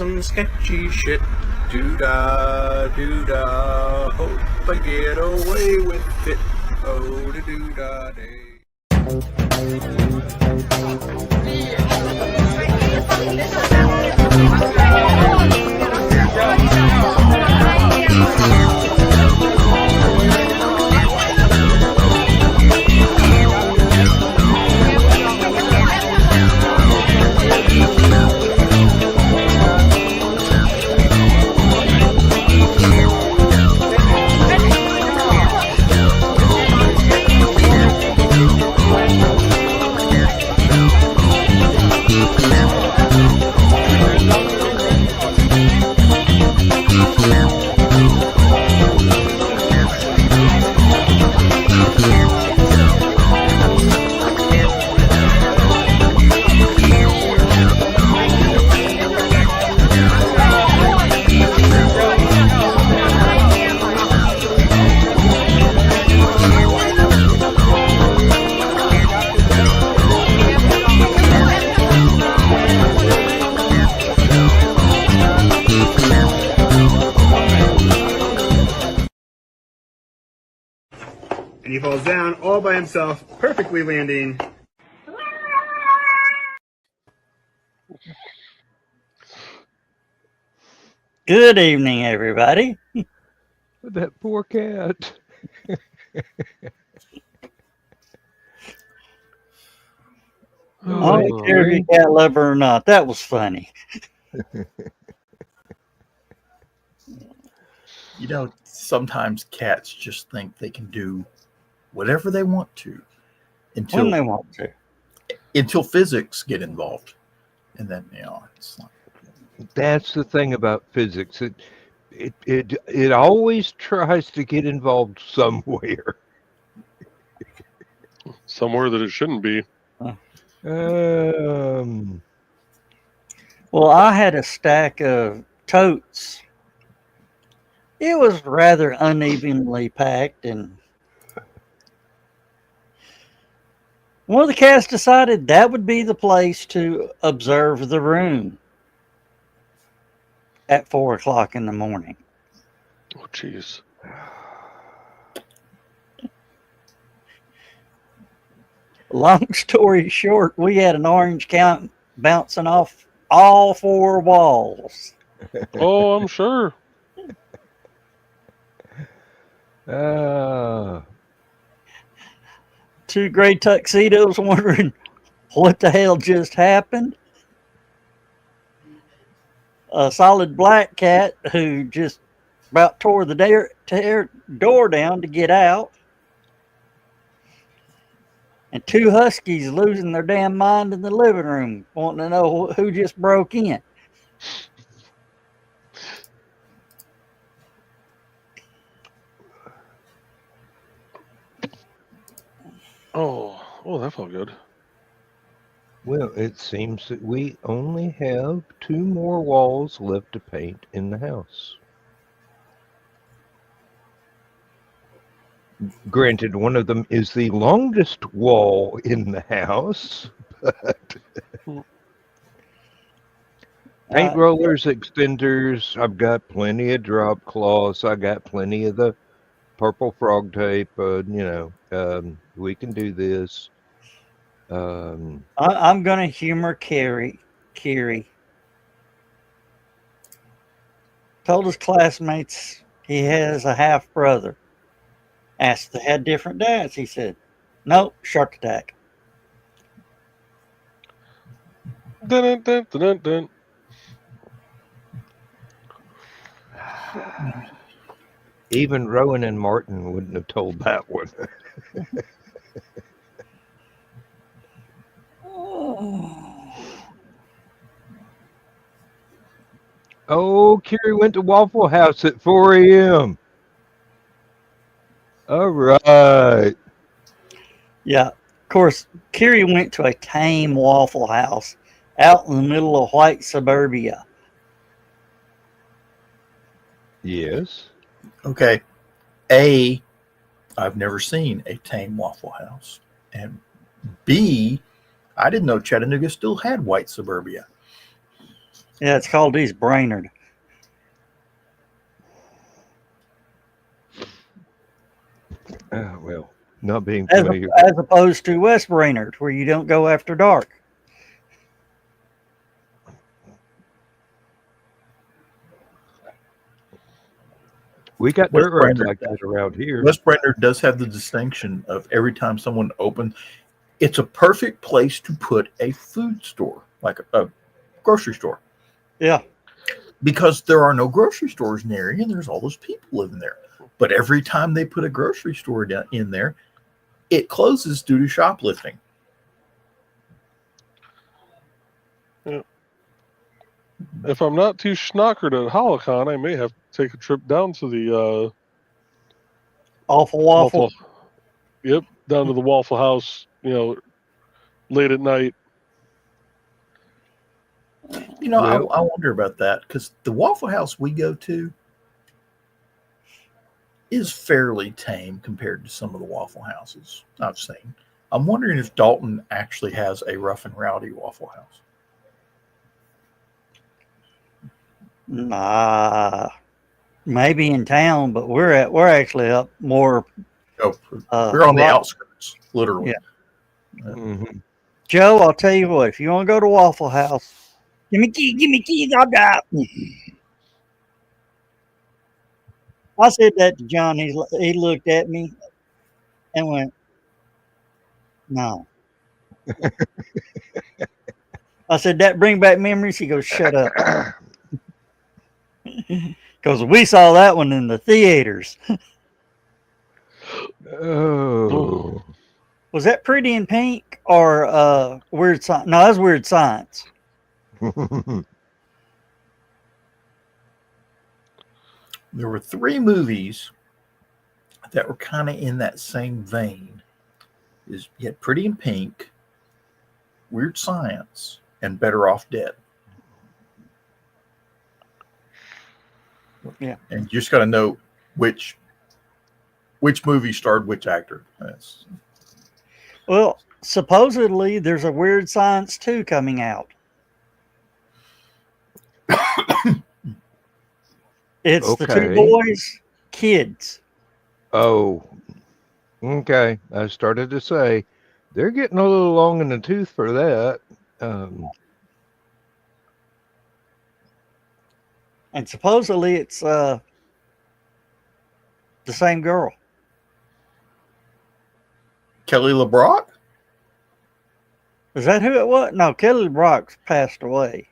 some sketchy shit. Doo-dah, doo-dah, hope I get away with it. Oh, da doo-dah day. And he falls down all by himself, perfectly landing. Good evening, everybody. That poor cat. I don't care if you're a cat lover or not. That was funny. You know, sometimes cats just think they can do whatever they want to When they want to. until physics get involved. And then, it's like... That's the thing about physics. It always tries to get involved somewhere. Somewhere that it shouldn't be. Well, I had a stack of totes. It was rather unevenly packed, and one of the cats decided that would be the place to observe the room at 4 o'clock in the morning. Oh, jeez. Long story short, we had an orange count bouncing off all 4 walls. Oh, I'm sure. Two gray tuxedos wondering what the hell just happened. A solid black cat who just about tore the door down to get out. And 2 huskies losing their damn mind in the living room, wanting to know who just broke in. Oh, that felt good. Well, it seems that we only have 2 more walls left to paint in the house. Granted, one of them is the longest wall in the house, but paint rollers, extenders, I've got plenty of drop cloths, I got plenty of the purple frog tape, we can do this. I'm going to humor Kiri. Told his classmates he has a half brother. Asked if they had different dads. He said, "Nope, shark attack." Dun, dun, dun, dun, dun. Even Rowan and Martin wouldn't have told that one. Oh, Kiri went to Waffle House at 4 a.m. All right. Yeah, of course, Kiri went to a tame Waffle House out in the middle of white suburbia. Yes. Okay. I've never seen a tame Waffle House. And B, I didn't know Chattanooga still had white suburbia. Yeah, it's called East Brainerd. Well, not being As, familiar. as opposed to West Brainerd, where you don't go after dark. We got West dirt roads Brainerd- like that around here. West Brainerd does have the distinction of every time someone opens, it's a perfect place to put a food store, like a grocery store, Yeah. because there are no grocery stores in the area and there's all those people living there. But every time they put a grocery store in there, it closes due to shoplifting. If I'm not too schnockered at Holocon, I may have to take a trip down to the Awful Waffle. Yep, down to the Waffle House. Late at night. Well- I wonder about that because the Waffle House we go to is fairly tame compared to some of the Waffle Houses I've seen. I'm wondering if Dalton actually has a rough and rowdy Waffle House. Nah, maybe in town, but we're actually up more. Oh, we're on the right- outskirts, literally. Yeah. Mhm. Joe, I'll tell you what. If you want to go to Waffle House, give me keys. I'll die. I said that to John. He looked at me and went, "No." I said, "That bring back memories." He goes, "Shut up," because we saw that one in the theaters. Oh. Was that Pretty in Pink or Weird Science? No, that was Weird Science. There were 3 movies that were kind of in that same vein. You had Pretty in Pink, Weird Science, and Better Off Dead. Yeah. And you just got to know which movie starred which actor. Well, supposedly there's a Weird Science 2 coming out. It's the 2 Okay. boys, kids. Oh. Okay. I started to say they're getting a little long in the tooth for that. And supposedly it's the same girl. Kelly LeBrock? Is that who it was? No, Kelly LeBrock passed away.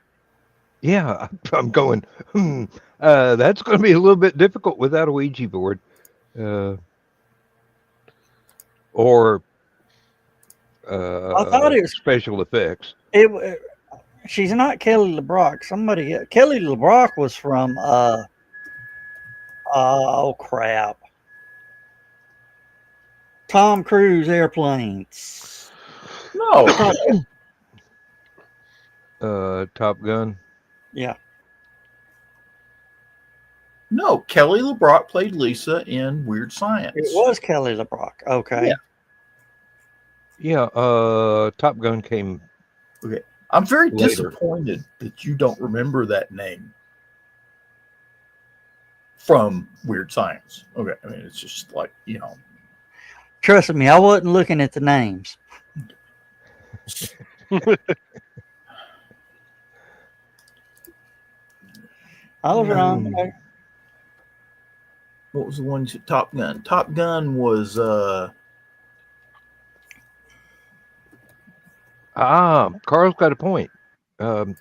Yeah, I'm going. That's going to be a little bit difficult without a Ouija board, or I thought it was special effects. She's not Kelly LeBrock. Kelly LeBrock was from oh crap, Tom Cruise Airplanes. No. Top Gun. Yeah. No, Kelly LeBrock played Lisa in Weird Science. It was Kelly LeBrock. Okay. Yeah. Yeah. Top Gun came. Okay. I'm very Later. disappointed that you don't remember that name from Weird Science. Okay. I mean, it's just like, Trust me, I wasn't looking at the names. I was wrong. What was the one? Top Gun. Top Gun was Carl's got a point.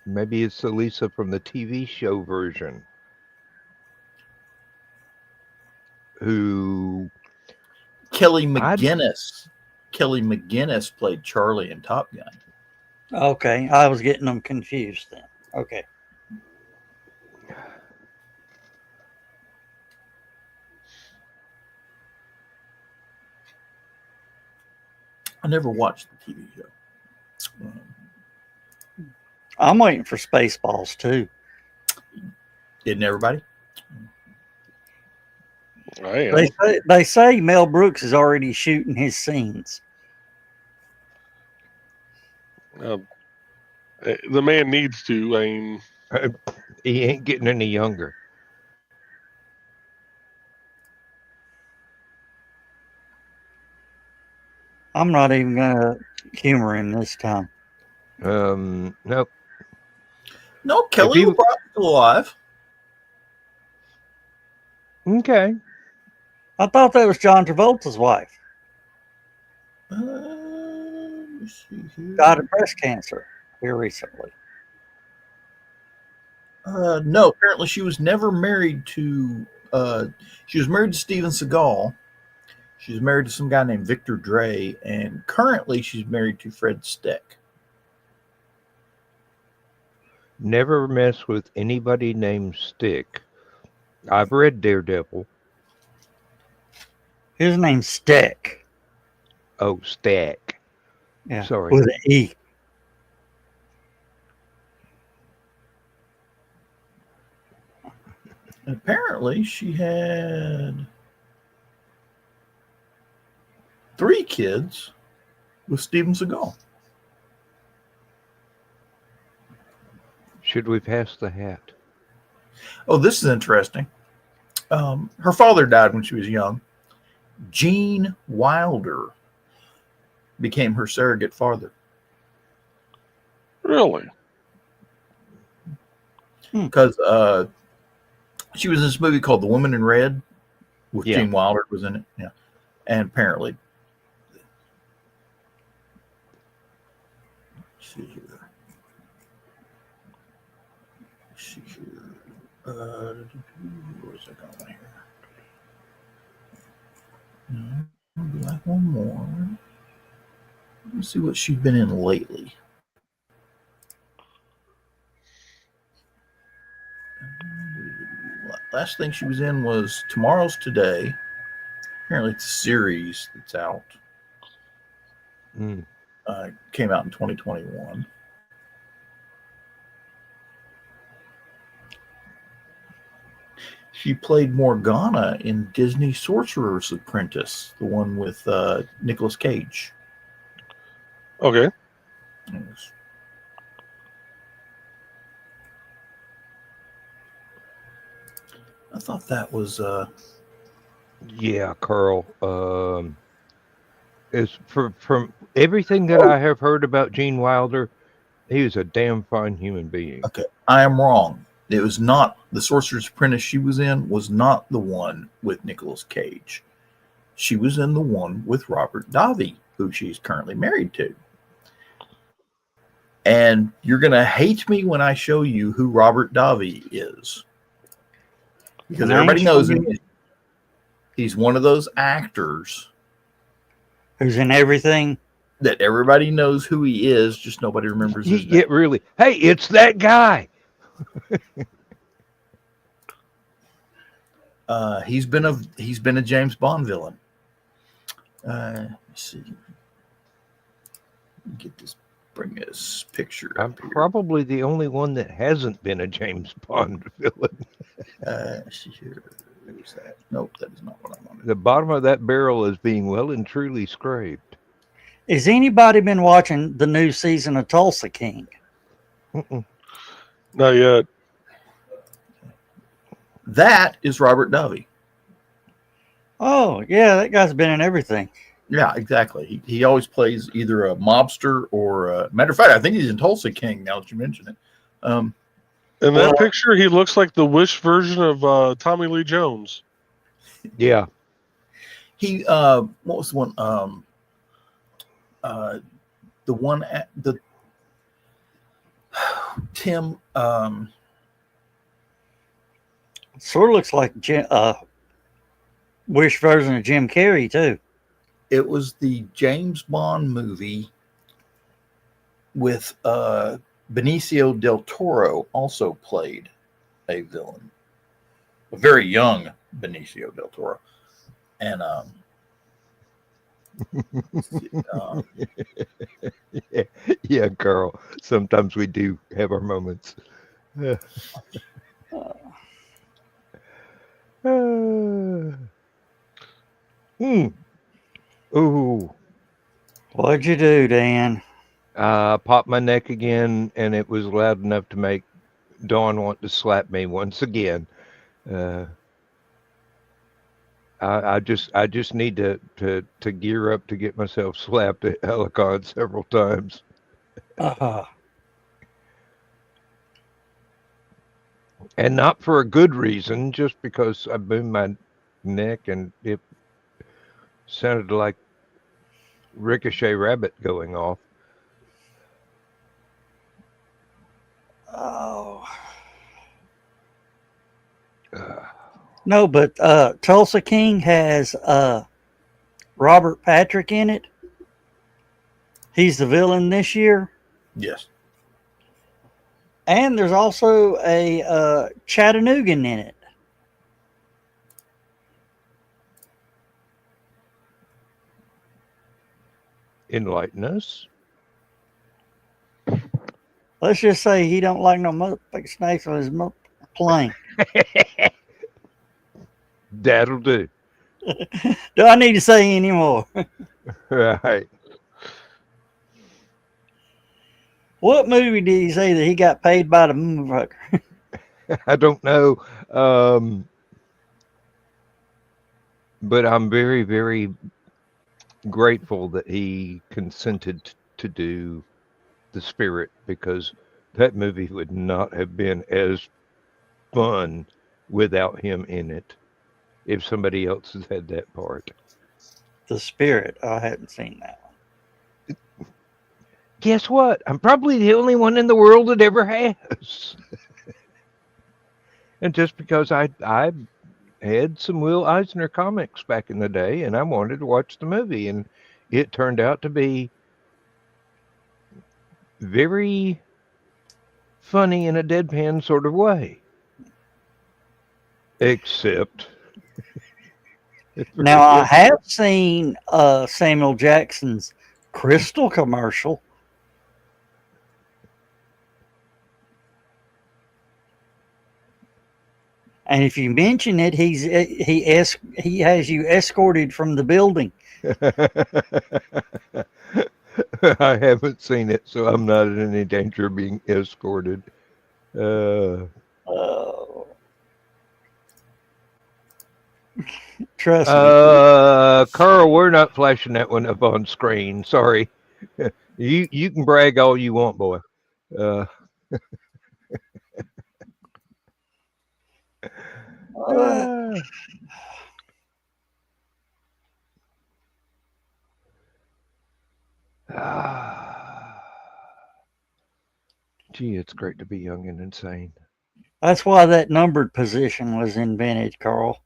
Maybe it's Lisa from the TV show version who Kelly McGinnis. Kelly McGinnis played Charlie in Top Gun. Okay, I was getting them confused then. Okay. I never watched the TV show. I'm waiting for Spaceballs too. Didn't everybody? I am. They say Mel Brooks is already shooting his scenes. The man needs to. I mean, He ain't getting any younger. I'm not even gonna humor him this time. Nope. No, Kelly you- LeBron's still alive. Okay. I thought that was John Travolta's wife. Let me see here. Died of breast cancer here recently. No, apparently she was never married to. She was married to Steven Seagal. She was married to some guy named Victor Dre, and currently she's married to Fred Steck. Never mess with anybody named Stick. I've read Daredevil. His name's Steck. Oh, Stack. Yeah, Sorry. with an E. And apparently she had 3 kids with Steven Seagal. Should we pass the hat? Oh, this is interesting. Her father died when she was young. Gene Wilder became her surrogate father. Really? Because she was in this movie called The Woman in Red with Yeah. Gene Wilder was in it. Yeah. And apparently. Let's see here. Where's that going here? No, I'll do like one more. Let's see what she's been in lately. Last thing she was in was Tomorrow's Today. Apparently, it's a series that's out. Came out in 2021. She played Morgana in Disney Sorcerer's Apprentice, the one with Nicolas Cage. Okay. Yes. I thought that was Yeah, Carl. Is from everything that I have heard about Gene Wilder, he was a damn fine human being. okay. I am wrong. It was not the Sorcerer's Apprentice she was in was not the one with Nicolas Cage. She was in the one with Robert Davi, who she's currently married to. And you're gonna hate me when I show you who Robert Davi is. Because everybody knows him. He's one of those actors Who's in everything. that everybody knows who he is, just nobody remembers his name. Yeah, really. Hey, it's that guy. He's been a James Bond villain. Let's see. Bring this picture I'm up here. probably the only one that hasn't been a James Bond villain. Let's see here. Who's that? Nope, that is not what I wanted. The bottom of that barrel is being well and truly scraped. Has anybody been watching the new season of Tulsa King? Not yet. That is Robert Davi. Oh, yeah, that guy's been in everything. Yeah, exactly. He always plays either a mobster or matter of fact, I think he's in Tulsa King now that you mention it. In that picture, he looks like the Wish version of Tommy Lee Jones. Yeah. He what was the one? The one at the Tim. Sort of looks like Wish version of Jim Carrey too. It was the James Bond movie with Benicio del Toro also played a villain, a very young Benicio del Toro, and Yeah, Carl. Sometimes we do have our moments. Ooh. What'd you do, Dan? Popped my neck again, and it was loud enough to make Dawn want to slap me once again. I just need to gear up to get myself slapped at Helicon several times. And not for a good reason, just because I boomed my neck and it sounded like Ricochet Rabbit going off. Oh. No, but Tulsa King has Robert Patrick in it. He's the villain this year. Yes. And there's also a Chattanoogan in it. Enlighten us. Let's just say he don't like no motherfucking snakes on his plane. That'll do. Do I need to say any more? Right. What movie did he say that he got paid by the motherfucker? I don't know. But I'm very, very grateful that he consented to do The Spirit, because that movie would not have been as fun without him in it if somebody else has had that part. The Spirit. I hadn't seen that one. Guess what? I'm probably the only one in the world that ever has. And just because I had some Will Eisner comics back in the day and I wanted to watch the movie, and it turned out to be very funny in a deadpan sort of way. Except now I have seen Samuel Jackson's Crystal commercial. And if you mention it, he has you escorted from the building. I haven't seen it, so I'm not in any danger of being escorted. Trust me. Carl, we're not flashing that one up on screen. Sorry. You can brag all you want, boy. Gee, it's great to be young and insane. That's why that numbered position was invented, Carl.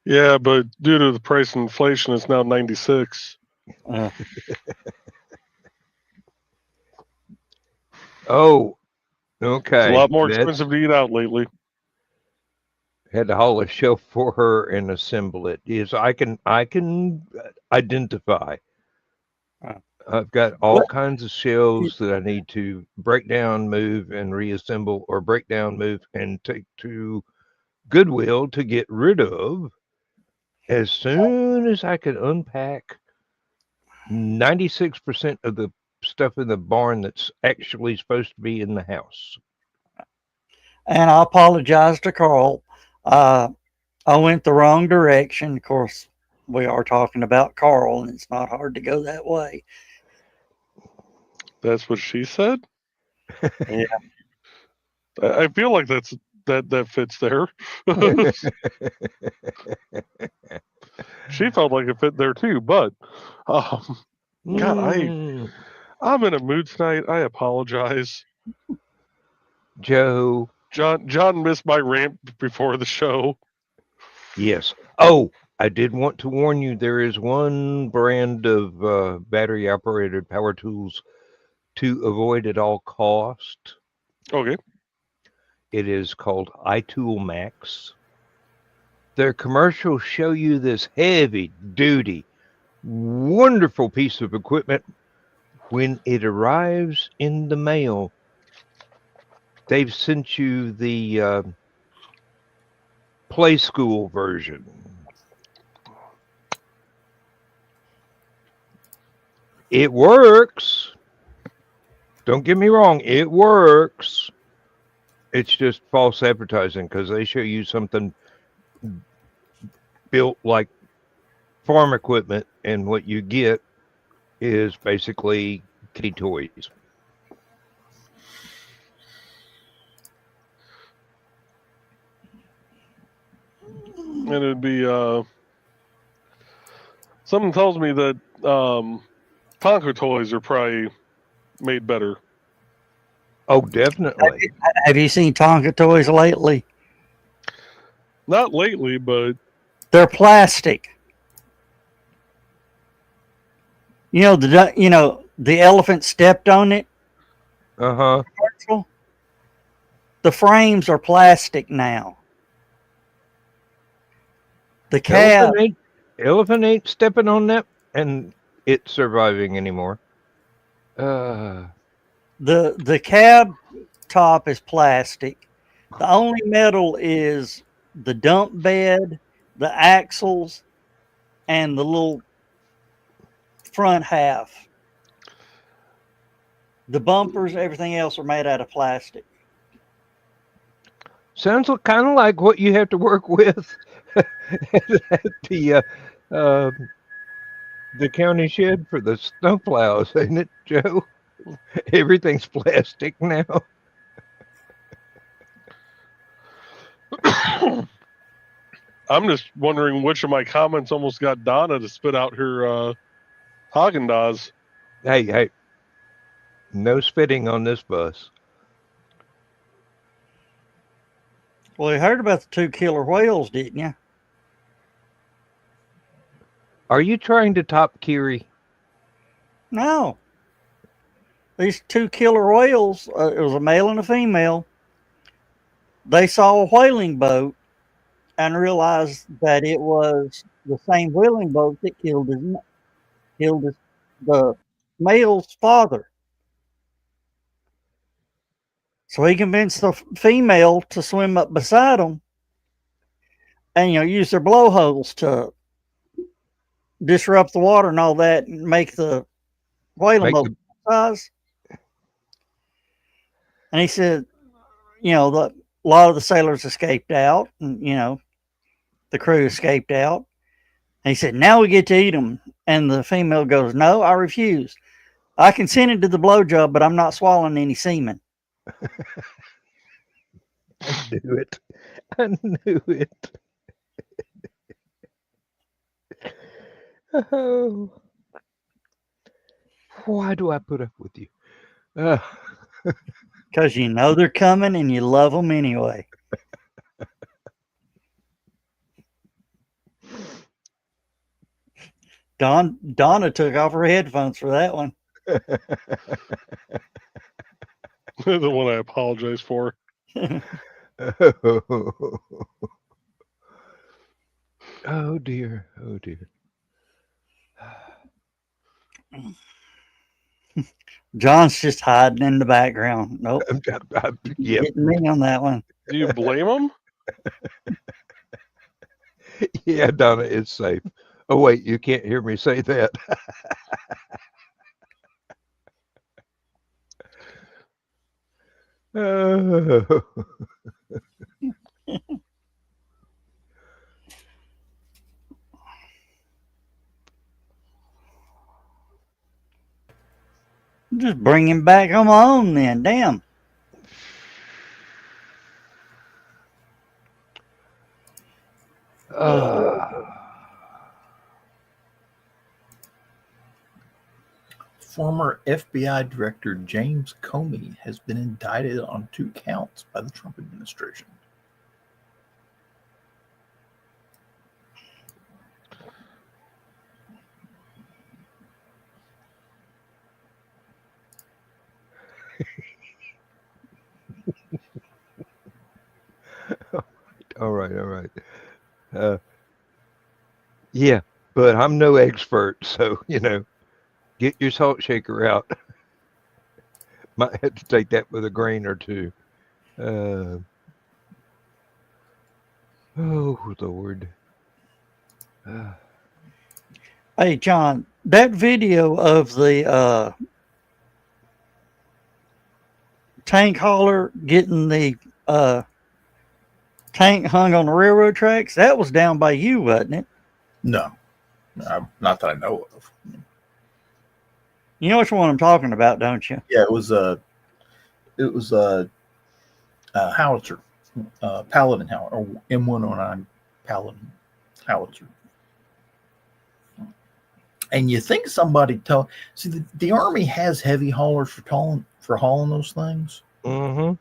Yeah, but due to the price of inflation, it's now 96. Oh, okay. It's a lot more expensive to eat out lately. Had to haul a shelf for her and assemble it. Yes, I can identify. I've got all kinds of shelves that I need to break down, move, and reassemble, or break down, move, and take to Goodwill to get rid of as soon as I could unpack 96% of the stuff in the barn that's actually supposed to be in the house. And I apologize to Carl. I went the wrong direction. Of course, we are talking about Carl, and it's not hard to go that way. That's what she said? Yeah. I feel like that fits there. She felt like it fit there too, but God, I'm in a mood tonight. I apologize. Joe. John missed my rant before the show. Yes. Oh, I did want to warn you, there is one brand of battery-operated power tools to avoid at all cost. Okay. It is called iTool Max. Their commercials show you this heavy-duty, wonderful piece of equipment. When it arrives in the mail, they've sent you the Play School version. It works. Don't get me wrong. It works. It's just false advertising because they show you something built like farm equipment, and what you get is basically kitty toys. And it'd be something tells me that Tonka toys are probably made better. Oh, definitely. Have you seen Tonka toys lately? Not lately, but They're plastic. The elephant stepped on it. Uh-huh. The frames are plastic now. The cab, Elephant ain't stepping on that, and it's surviving anymore. the cab top is plastic. The only metal is the dump bed, the axles, and the little front half. The bumpers, everything else are made out of plastic. Sounds kind of like what you have to work with at the county shed for the snowplows, ain't it, Joe? Everything's plastic now. I'm just wondering which of my comments almost got Donna to spit out her Haagen-Dazs. Hey, no spitting on this bus. Well, you heard about the 2 killer whales, didn't you? Are you trying to top Kiri? No. These 2 killer whales, it was a male and a female. They saw a whaling boat and realized that it was the same whaling boat that killed the male's father. So he convinced the female to swim up beside them and use their blowholes to disrupt the water and all that and make the whaling boat size. And he said, a lot of the sailors escaped out, and the crew escaped out. And he said, now we get to eat them. And the female goes, no, I refuse. I consented to the blowjob, but I'm not swallowing any semen. I knew it. I knew it. Oh. Why do I put up with you? Because they're coming and you love them anyway. Donna took off her headphones for that one. The one I apologize for. Oh dear. Oh dear. John's just hiding in the background. Nope. Yep. Getting me on that one. Do you blame him? Yeah, Donna, it's safe. Oh, wait, you can't hear me say that. Oh. Just bring him back home then. Damn. Former FBI Director James Comey has been indicted on 2 counts by the Trump administration. All right. Yeah, but I'm no expert, so, get your salt shaker out. Might have to take that with a grain or two. Oh, Lord. Hey, John, that video of the tank hauler getting the tank hung on the railroad tracks, that was down by you, wasn't it? No, not that I know of. You know which one I'm talking about, don't you? Yeah, it was a howitzer, Paladin howitzer, or M109 Paladin howitzer. And you think somebody see the Army has heavy haulers for hauling those things, Mm-hmm.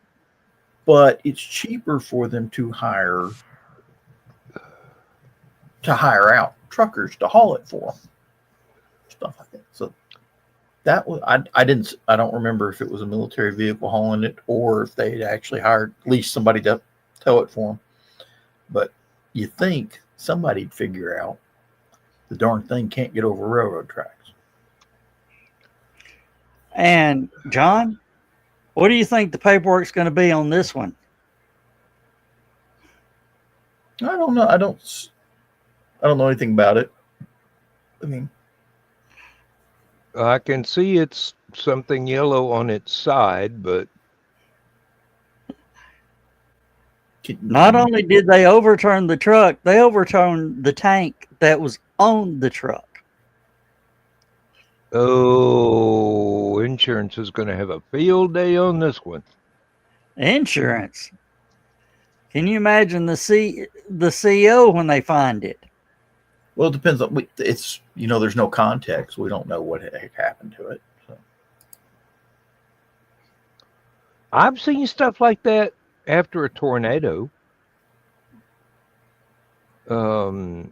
but it's cheaper for them to hire out truckers to haul it for them, stuff like that. So that was I don't remember if it was a military vehicle hauling it or if they'd actually hired at least somebody to tow it for them. But you think somebody'd figure out the darn thing can't get over railroad tracks. And John, what do you think the paperwork's going to be on this one? I don't know. I don't know anything about it. I mean, I can see it's something yellow on its side, but Not only did they overturn the truck, they overturned the tank that was on the truck. oh, insurance is going to have a field day on this one. Insurance. Can you imagine the CO when they find it? well, it depends on it's there's no context. We don't know what heck happened to it. So. I've seen stuff like that after a tornado. I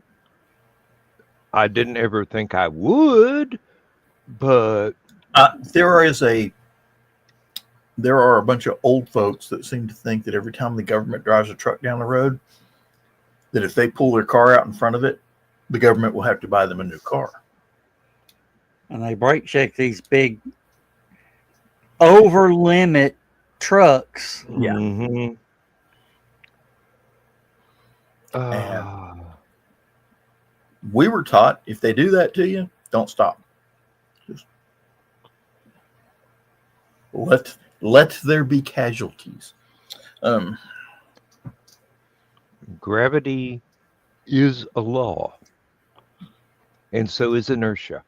didn't ever think I would, but There are a bunch of old folks that seem to think that every time the government drives a truck down the road, that if they pull their car out in front of it, the government will have to buy them a new car. And they brake check these big over limit trucks. Yeah. Mm-hmm. And we were taught if they do that to you, don't stop. Just let there be casualties. Gravity is a law, and so is inertia.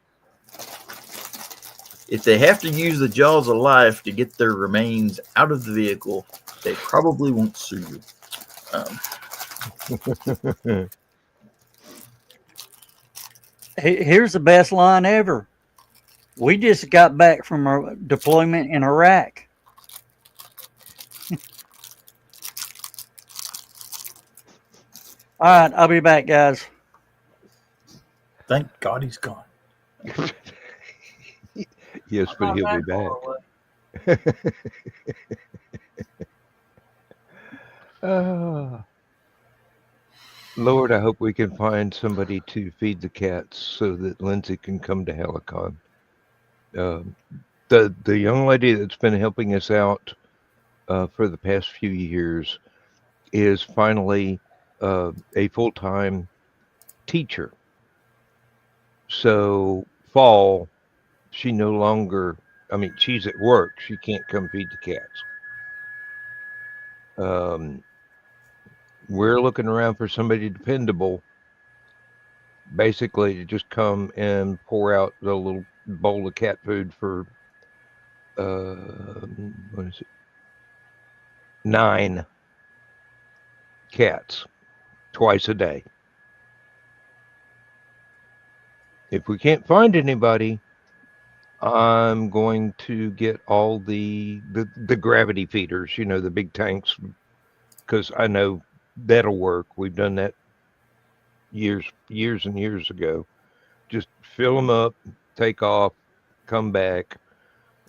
If they have to use the jaws of life to get their remains out of the vehicle, they probably won't sue you. Here's the best line ever. We just got back from our deployment in Iraq. All right, I'll be back, guys. Thank God he's gone. Yes, but he'll be back. Lord, I hope we can find somebody to feed the cats so that Lindsay can come to Helicon. The young lady that's been helping us out for the past few years is finally a full-time teacher. So fall, she no longer, she's at work. She can't come feed the cats. We're looking around for somebody dependable, basically to just come and pour out the little bowl of cat food for, 9 cats twice a day. If we can't find anybody, I'm going to get all the gravity feeders, the big tanks, because I know that'll work. We've done that years and years ago. Just fill them up, take off, come back.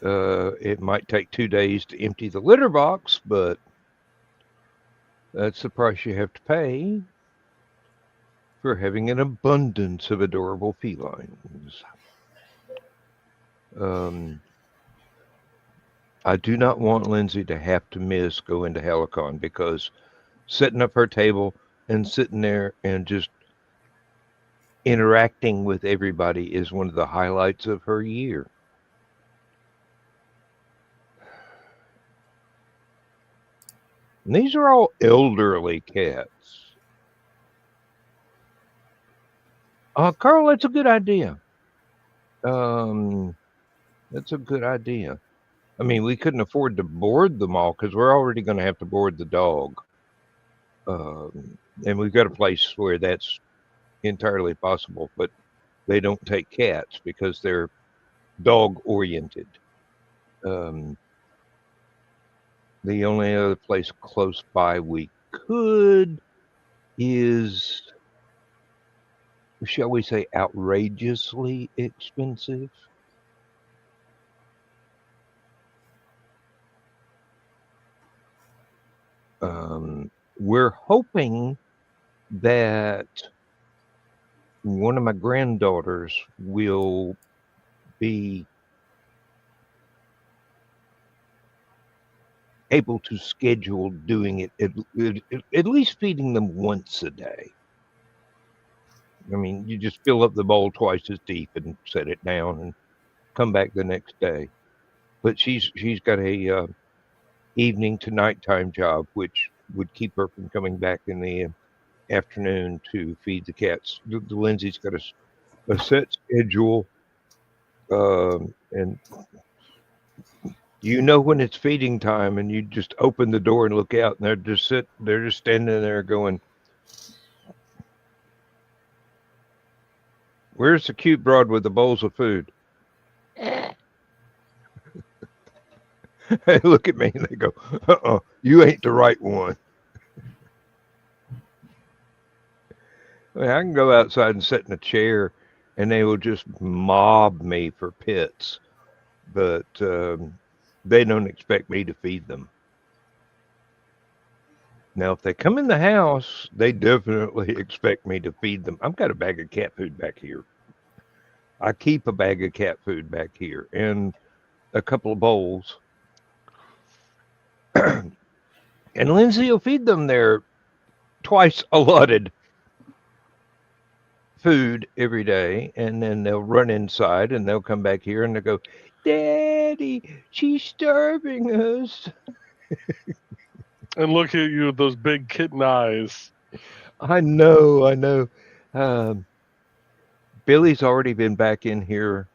It might take 2 days to empty the litter box, but that's the price you have to pay for having an abundance of adorable felines. I do not want Lindsay to have to miss going to Helicon, because setting up her table and sitting there and just interacting with everybody is one of the highlights of her year. And these are all elderly cats. Carl, that's a good idea. That's a good idea. I mean, we couldn't afford to board them all because we're already going to have to board the dog. And we've got a place where that's entirely possible, but they don't take cats because they're dog oriented. The only other place close by we could is, shall we say, outrageously expensive. We're hoping that one of my granddaughters will be able to schedule doing it at least feeding them once a day. I mean, you just fill up the bowl twice as deep and set it down and come back the next day. But she's got a evening to nighttime job, which would keep her from coming back in the afternoon to feed the cats. The Lindsay's got a set schedule, and you know when it's feeding time, and you just open the door and look out, and they're just standing there going, "Where's the cute broad with the bowls of food?" They look at me and they go, you ain't the right one. I mean, I can go outside and sit in a chair and they will just mob me for pits, but they don't expect me to feed them. Now, if they come in the house, they definitely expect me to feed them. I've got a bag of cat food back here. I keep a bag of cat food back here and a couple of bowls. And Lindsay will feed them their twice allotted food every day, and then they'll run inside and they'll come back here and they'll go, "Daddy, she's starving us." And look at you with those big kitten eyes. I know. Billy's already been back in here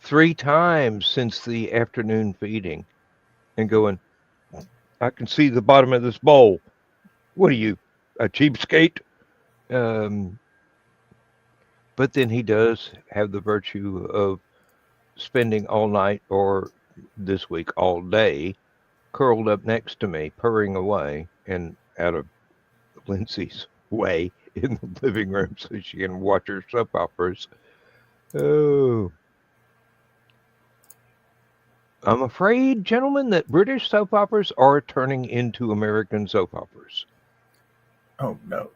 3 times since the afternoon feeding and going, "I can see the bottom of this bowl. What are you, a cheapskate?" But then he does have the virtue of spending all night, or this week all day, curled up next to me, purring away and out of Lindsay's way in the living room so she can watch her soap operas. Oh. I'm afraid, gentlemen, that British soap operas are turning into American soap operas. Oh, no.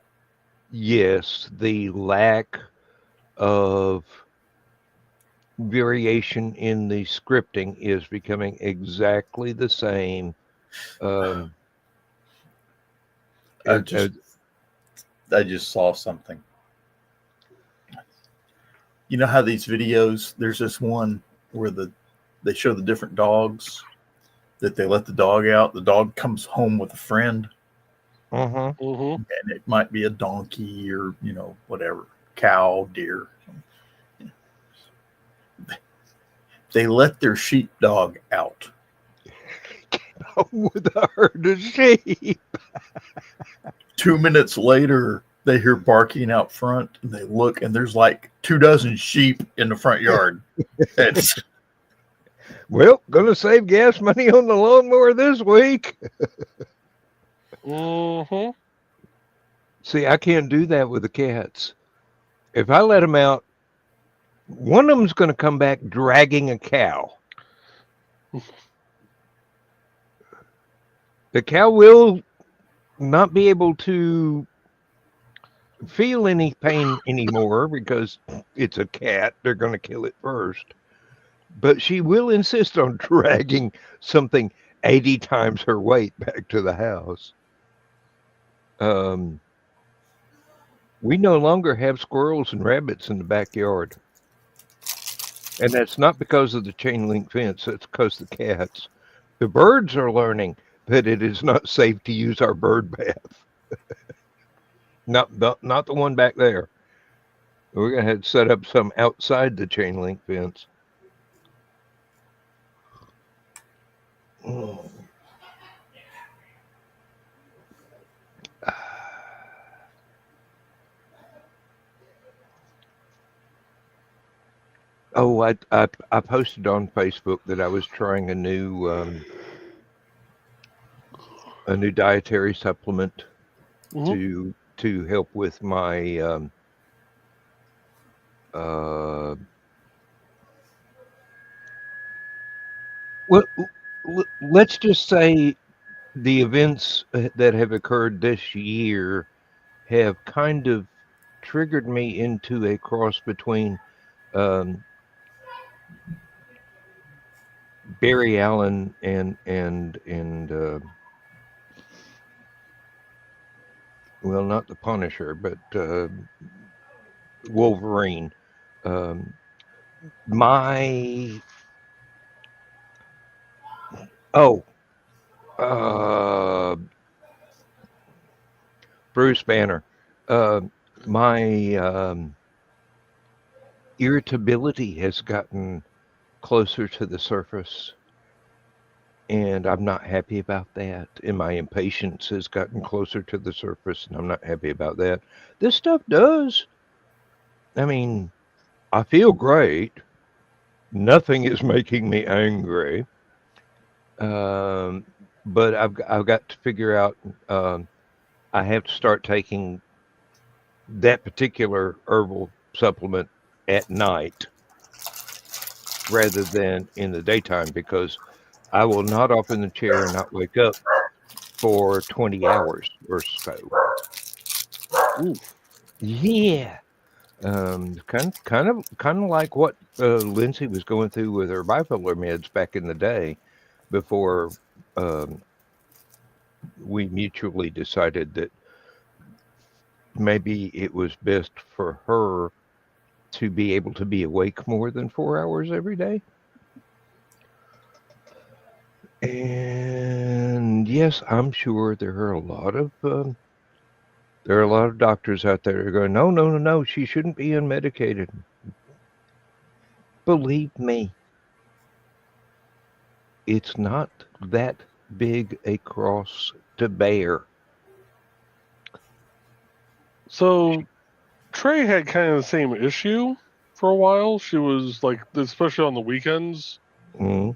Yes, the lack of variation in the scripting is becoming exactly the same. I just saw something. You know how these videos, there's this one where they show the different dogs that they let the dog out. The dog comes home with a friend. And it might be a donkey or, whatever, cow, deer. They let their sheepdog out. With a herd of sheep. 2 minutes later, they hear barking out front, and they look, and there's like 24 sheep in the front yard. Well, gonna save gas money on the lawnmower this week. See, I can't do that with the cats. If I let them out, one of them's going to come back dragging a cow. The cow will not be able to feel any pain anymore because it's a cat. They're going to kill it first. But she will insist on dragging something 80 times her weight back to the house. We no longer have squirrels and rabbits in the backyard. And that's not because of the chain link fence, it's because of the cats. The birds are learning that it is not safe to use our bird bath. Not the one back there. We're going to have to set up some outside the chain link fence. Mm. Oh, I posted on Facebook that I was trying a new dietary supplement Mhm. to help with my well, let's just say the events that have occurred this year have kind of triggered me into a cross between um, Barry Allen and well, not the Punisher, but Wolverine. Um, my oh, uh, Bruce Banner. Uh, my irritability has gotten closer to the surface, and I'm not happy about that. And my impatience has gotten closer to the surface, and I'm not happy about that. This stuff does. I mean, I feel great. Nothing is making me angry. Um, but I've got to figure out. I have to start taking that particular herbal supplement at night rather than in the daytime because I will nod off in the chair and not wake up for 20 hours or so. Oof. Yeah. Kind of like what Lindsay was going through with her bipolar meds back in the day before um, we mutually decided that maybe it was best for her to be able to be awake more than 4 hours every day. And yes, I'm sure there are a lot of doctors out there who are going, no, no, no, no, she shouldn't be unmedicated. Believe me, it's not that big a cross to bear. So Trey had kind of the same issue for a while. She was like, especially on the weekends, Mm,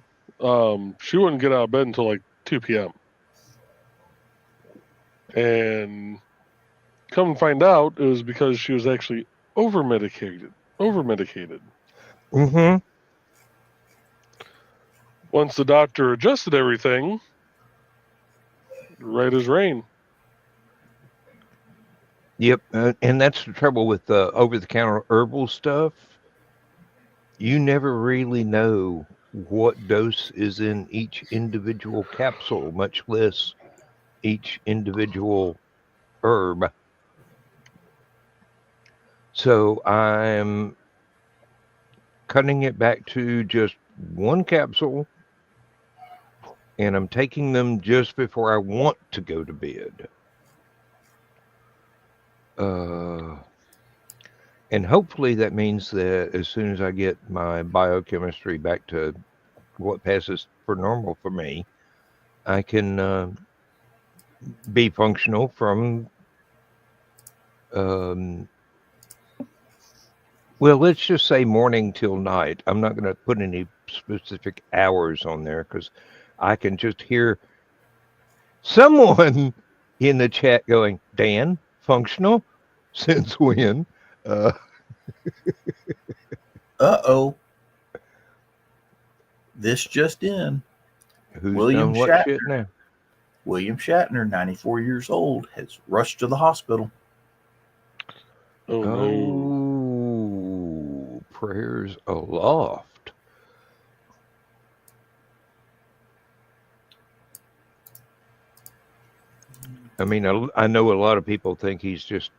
she wouldn't get out of bed until like 2 p.m. And come and find out, it was because she was actually over medicated. Over medicated. hmm Once the doctor adjusted everything, right as rain. Yep, and that's the trouble with the over-the-counter herbal stuff. You never really know what dose is in each individual capsule, much less each individual herb. So I'm cutting it back to just one capsule, and I'm taking them just before I want to go to bed. Uh, and hopefully that means that as soon as I get my biochemistry back to what passes for normal for me, I can be functional from, um, well, let's just say morning till night. I'm not going to put any specific hours on there because I can just hear someone in the chat going, Dan, functional? Since when? Uh, Uh-oh. This just in. who's William done what Shatner. shit now? William Shatner, 94 years old, has rushed to the hospital. Oh, no. Oh, prayers aloft. I mean, I know a lot of people think he's just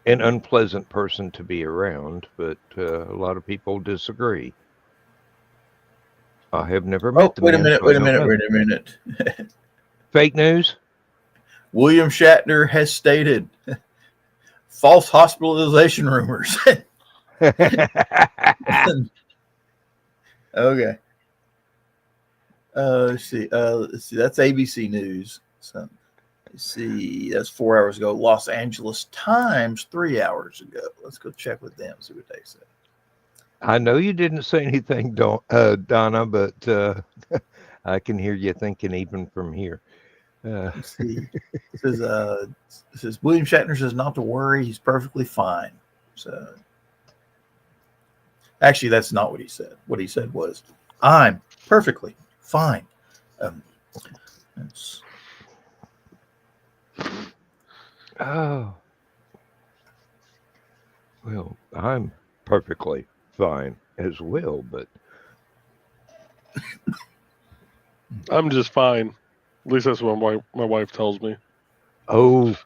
an unpleasant person to be around, but a lot of people disagree. I have never met the Wait a man. minute, so I wait a don't minute, know. wait a minute. Fake news? William Shatner has stated false hospitalization rumors. Okay. Let's see. That's ABC News. So let's see. That's 4 hours ago. Los Angeles Times 3 hours ago. Let's go check with them. See what they said. I know you didn't say anything, Donna, but I can hear you thinking even from here. Let's see. It says William Shatner says not to worry. He's perfectly fine. So actually, that's not what he said. What he said was, "I'm perfectly fine." That's, Oh, well, I'm perfectly fine as well, but I'm just fine. At least that's what my wife tells me. oh,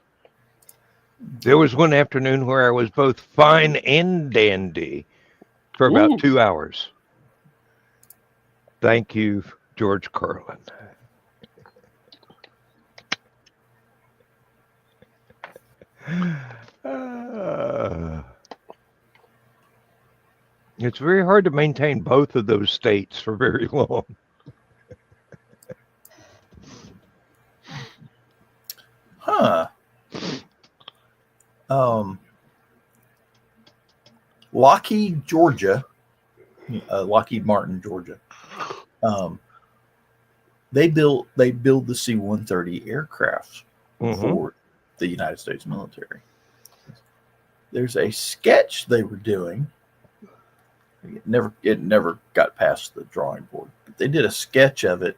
there was one afternoon where I was both fine and dandy for about Ooh. 2 hours. Thank you, George Carlin. It's very hard to maintain both of those states for very long. huh. Lockheed, Georgia. Lockheed Martin, Georgia. They build the C-130 aircraft for the United States military. There's a sketch they were doing. It never got past the drawing board. But they did a sketch of it.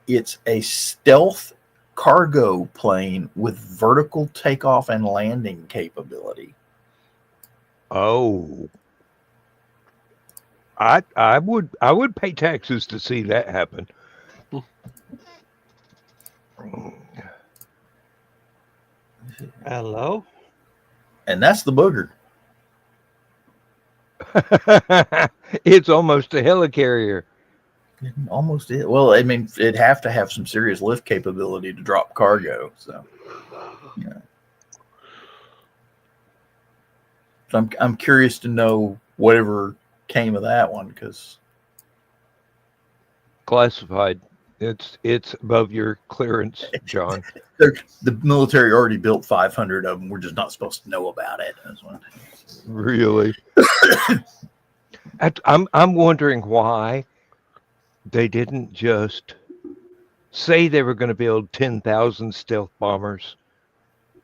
It's a stealth cargo plane with vertical takeoff and landing capability. Oh, I would pay taxes to see that happen. Hello. And that's the booger. It's almost a helicarrier. It almost is. Well, I mean, it'd have to have some serious lift capability to drop cargo. So, yeah. So I'm curious to know whatever came of that one, because Classified. It's above your clearance, John. the military already built 500 of them. We're just not supposed to know about it. That's what. Really? I'm wondering why they didn't just say they were going to build 10,000 stealth bombers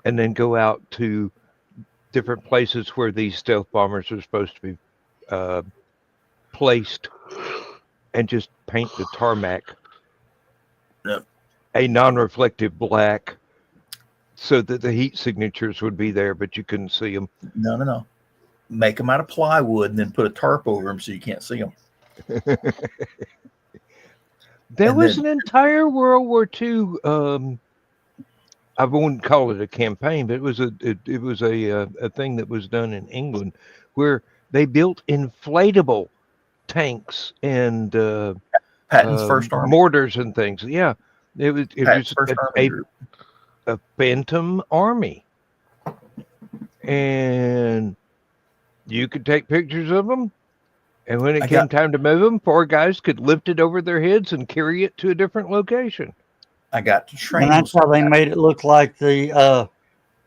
and then go out to different places where these stealth bombers are supposed to be placed and just paint the tarmac a non-reflective black so that the heat signatures would be there, but you couldn't see them. No. Make them out of plywood and then put a tarp over them so you can't see them. There was an entire World War II. I wouldn't call it a campaign, but it was a thing that was done in England where they built inflatable tanks and Patton's First Army. mortars and things. Yeah, it was Group. a phantom army, and you could take pictures of them. And when it came time to move them, 4 guys could lift it over their heads and carry it to a different location. I got to train. And that's how they made it look like the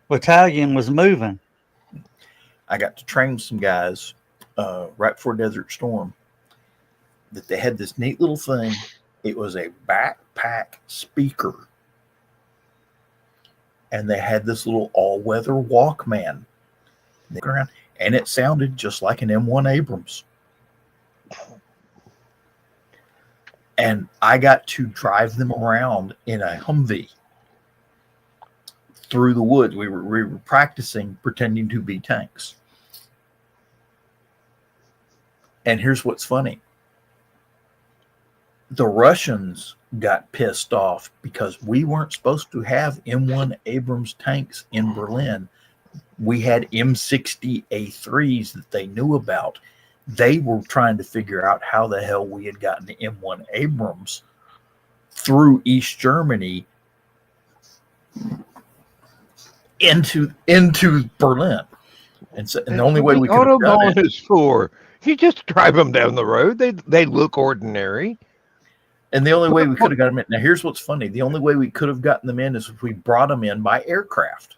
battalion was moving. I got to train some guys right before Desert Storm that they had this neat little thing. It was a backpack speaker. And they had this little all-weather Walkman. And it sounded just like an M1 Abrams. And I got to drive them around in a Humvee through the woods. We were practicing pretending to be tanks. And here's what's funny. The Russians got pissed off because we weren't supposed to have M1 Abrams tanks in Berlin. We had M60A3s that they knew about. They were trying to figure out how the hell we had gotten the M1 Abrams through East Germany into Berlin. And the only way we could have done Autobahn it, is for. You just drive them down the road. They look ordinary. and the only way we could have got them in. Now, here's what's funny: the only way we could have gotten them in is if we brought them in by aircraft.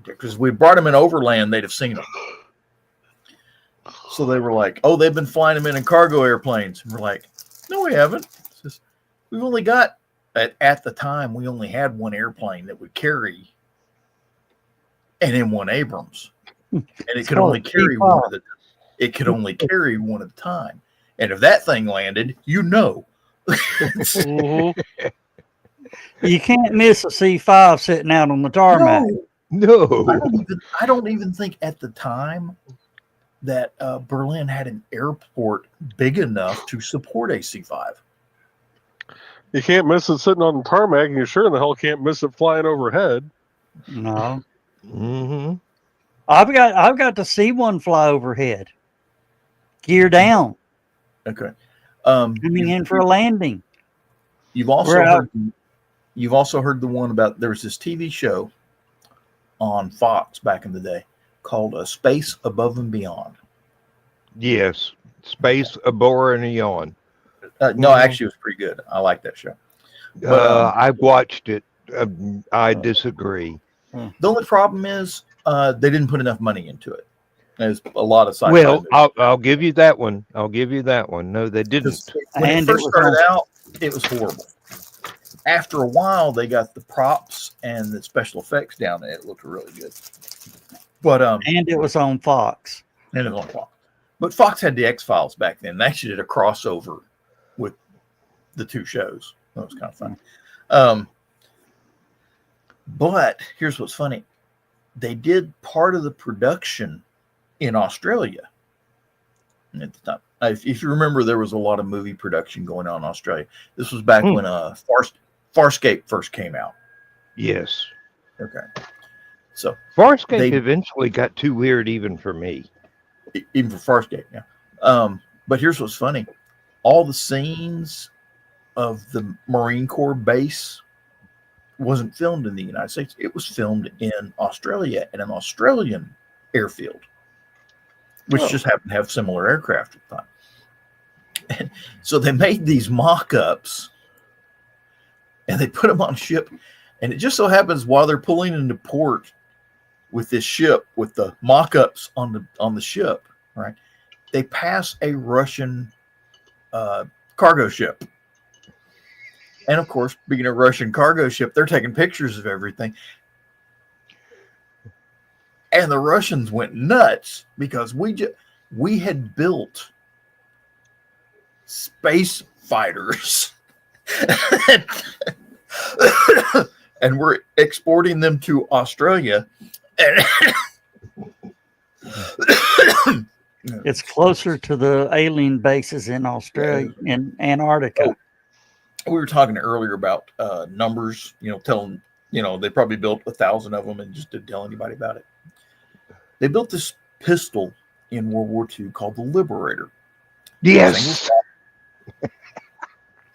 Because if we brought them in overland, they'd have seen them. So they were like, "Oh, they've been flying them in cargo airplanes." And we're like, "No, we haven't. We've only got at the time we only had one airplane that would carry an M1 Abrams, and it could only carry one at a time. And if that thing landed, Mhm. You can't miss a C5 sitting out on the tarmac. No. I don't even think at the time that Berlin had an airport big enough to support a C5. You can't miss it sitting on the tarmac, and you sure in the hell can't miss it flying overhead. No. Mm-hmm. I've got to see one fly overhead. Gear down. Okay. Coming in for a landing. You've also heard the one about there was this TV show on Fox back in the day called Space Above and Beyond. Yes. Space, a bore, and a yawn. No, actually, it was pretty good. I like that show. But, I watched it. I disagree. The only problem is they didn't put enough money into it. There's a lot of sci-fi. Well, I'll give you that one. I'll give you that one. No, they didn't. When it first started out, it was horrible. After a while, they got the props and the special effects down there. It looked really good. But and it was on Fox. And it was on Fox. But Fox had the X-Files back then. They actually did a crossover with the two shows. That was kind of funny. But here's what's funny. They did part of the production in Australia at the time. If you remember, there was a lot of movie production going on in Australia. This was back when Farscape first came out. Yes. Okay. So Farscape eventually got too weird even for me. Even for Farscape, yeah. But here's what's funny. All the scenes of the Marine Corps base wasn't filmed in the United States. It was filmed in Australia at an Australian airfield, which just happened to have similar aircraft at the time. And so they made these mock-ups and they put them on a ship. And it just so happens while they're pulling into port with this ship, with the mock-ups on the ship, right, they pass a Russian cargo ship. And of course, being a Russian cargo ship, they're taking pictures of everything. And the Russians went nuts because we had built space fighters and we're exporting them to Australia. It's closer to the alien bases in Australia, in Antarctica. We were talking earlier about numbers, telling, they probably built 1,000 of them and just didn't tell anybody about it. They built this pistol in World War II called the Liberator. Yes.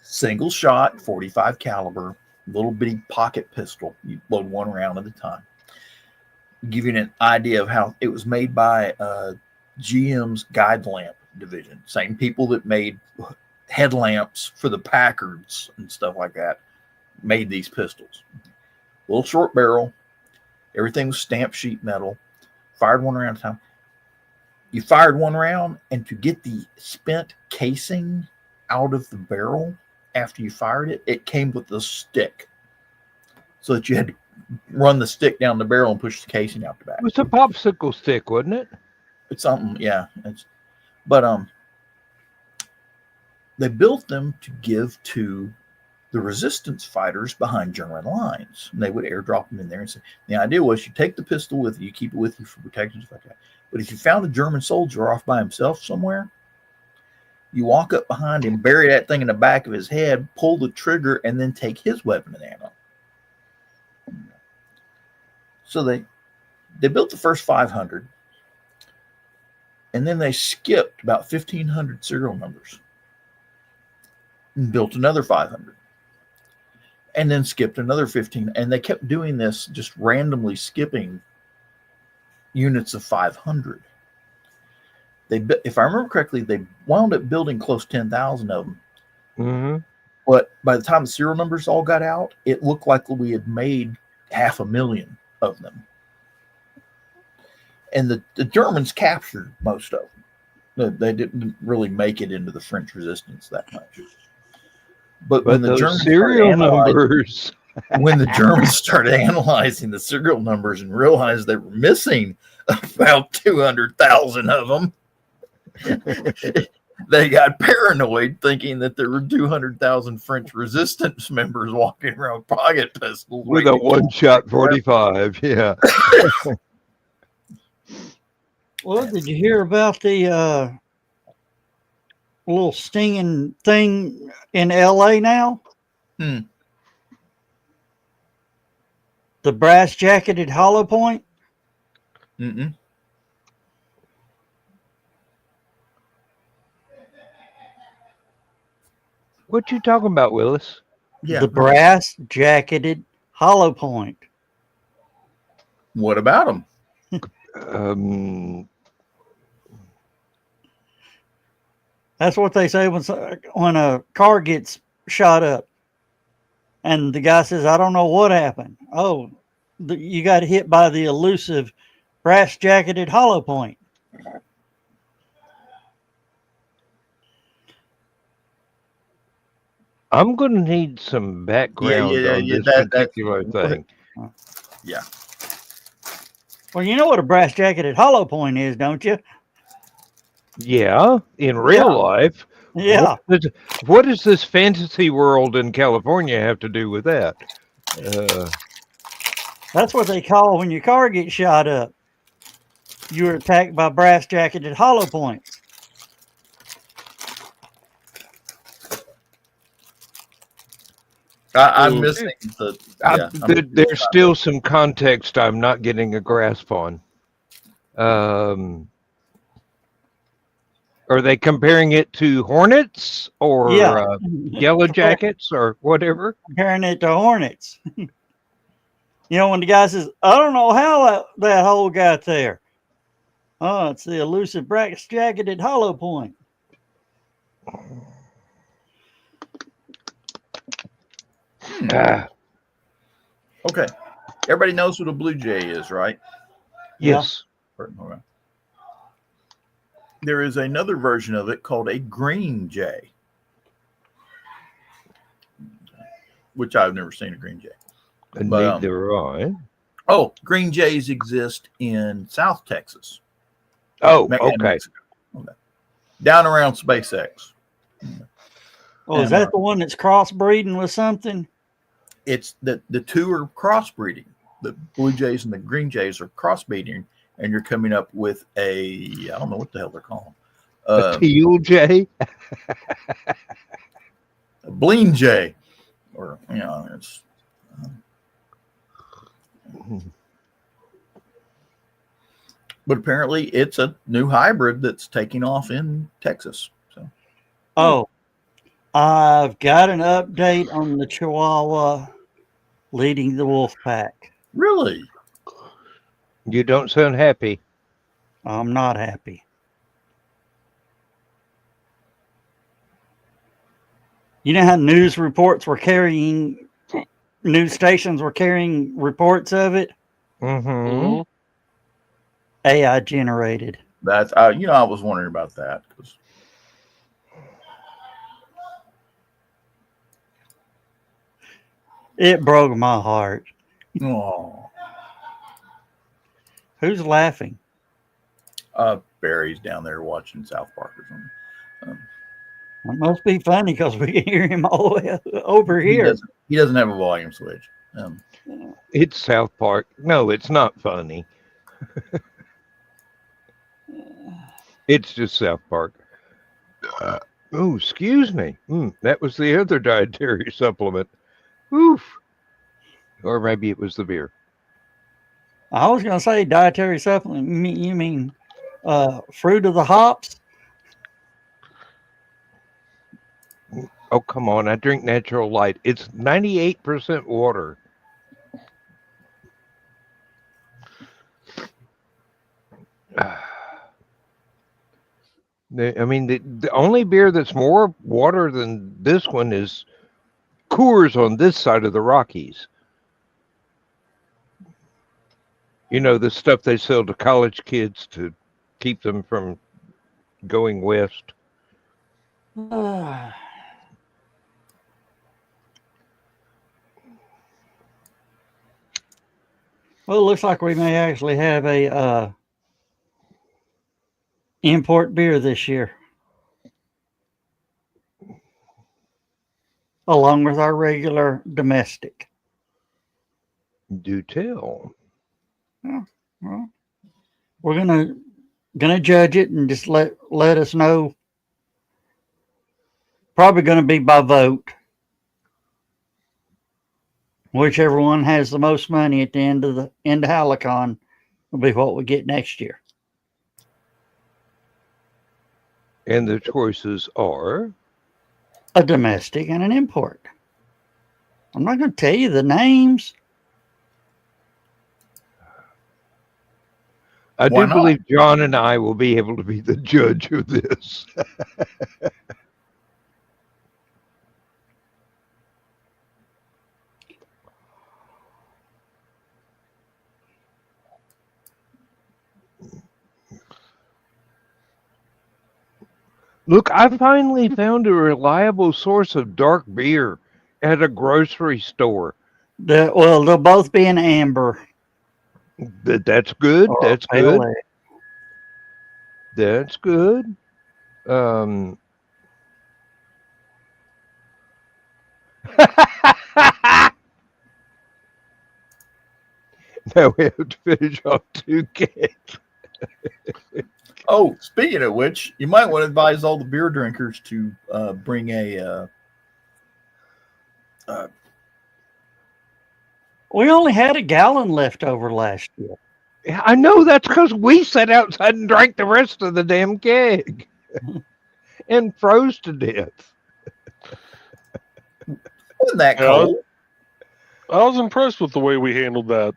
Single shot, 45 caliber, little bitty pocket pistol. You load one round at a time. Give you an idea of how it was made by GM's guide lamp division. Same people that made headlamps for the Packards and stuff like that made these pistols. Little short barrel. Everything was stamped sheet metal. Fired one round at a time. You fired one round, and to get the spent casing out of the barrel after you fired it, it came with a stick. So that you had to run the stick down the barrel and push the casing out the back. It was a popsicle stick, wasn't it? It's something, yeah. But they built them to give to the resistance fighters behind German lines. And they would airdrop them in there and say, the idea was you take the pistol with you, keep it with you for protection, stuff like that. But if you found a German soldier off by himself somewhere, you walk up behind him, bury that thing in the back of his head, pull the trigger, and then take his weapon and ammo. So They built the first 500, and then they skipped about 1,500 serial numbers and built another 500, and then skipped another 15. And they kept doing this, just randomly skipping units of 500. If I remember correctly, they wound up building close to 10,000 of them. Mm-hmm. But by the time the serial numbers all got out, it looked like we had made 500,000 of them. And the Germans captured most of them. They didn't really make it into the French resistance that much. But when the Germans serial numbers, when the Germans started analyzing the serial numbers and realized they were missing about 200,000 of them, they got paranoid, thinking that there were 200,000 French resistance members walking around with pocket pistols with a one-shot 45. Yeah. Well, did you hear about the little stinging thing in LA now? Hmm. The brass jacketed hollow point? Mm-mm. What you talking about, Willis? Yeah. The brass jacketed hollow point. What about them? That's what they say when a car gets shot up. And the guy says, I don't know what happened. Oh, you got hit by the elusive brass jacketed hollow point. I'm going to need some background on this particular thing. Yeah. Well, you know what a brass jacketed hollow point is, don't you? Yeah, in real life. Yeah. What does this fantasy world in California have to do with that? That's what they call when your car gets shot up. You were attacked by brass jacketed hollow points. I'm missing there's still some context I'm not getting a grasp on. Are they comparing it to Hornets or Yellow Jackets or whatever? Comparing it to Hornets. You know, when the guy says, I don't know how that hole got there. Oh, it's the elusive brass jacketed hollow point. Okay. Everybody knows what a blue jay is, right? Yes. Yeah. There is another version of it called a green jay, which I've never seen a green jay. Neither I. Oh, green jays exist in South Texas. Oh, okay. Down around SpaceX. Oh, is that the one that's crossbreeding with something? It's the two are crossbreeding. The blue jays and the green jays are crossbreeding, and you're coming up with I don't know what the hell they're called. A teal jay? A bleen jay. Or, it's... But apparently it's a new hybrid that's taking off in Texas. So, oh, I've got an update on the Chihuahua leading the wolf pack. Really? You don't sound happy. I'm not happy. You know how news stations were carrying reports of it? Mm-hmm. AI generated. That's I was wondering about that because it broke my heart. oh, Who's laughing? Barry's down there watching South Park or something. It must be funny because we can hear him all the way over here. He doesn't have a volume switch. It's South Park. No, it's not funny. It's just South Park. Oh, excuse me. That was the other dietary supplement. Oof. Or maybe it was the beer. I was going to say dietary supplement. You mean fruit of the hops? Oh, come on. I drink Natural Light. It's 98% water. I mean, the only beer that's more water than this one is Coors on this side of the Rockies. You know, the stuff they sell to college kids to keep them from going west. Well, it looks like we may actually have a import beer this year, along with our regular domestic. Do tell. Well, we're gonna judge it and just let us know. Probably going to be by vote. Whichever one has the most money at the end of Halicon will be what we get next year. And the choices are a domestic and an import. I'm not going to tell you the names. I do believe John and I will be able to be the judge of this. Look, I finally found a reliable source of dark beer at a grocery store. Well, they'll both be in amber. That's good. That's good. That's good. Now we have to finish off 2 cans. Oh, speaking of which, you might want to advise all the beer drinkers to bring a. We only had a gallon left over last year. Yeah, I know that's because we sat outside and drank the rest of the damn keg and froze to death. Wasn't that cold? I was impressed with the way we handled that.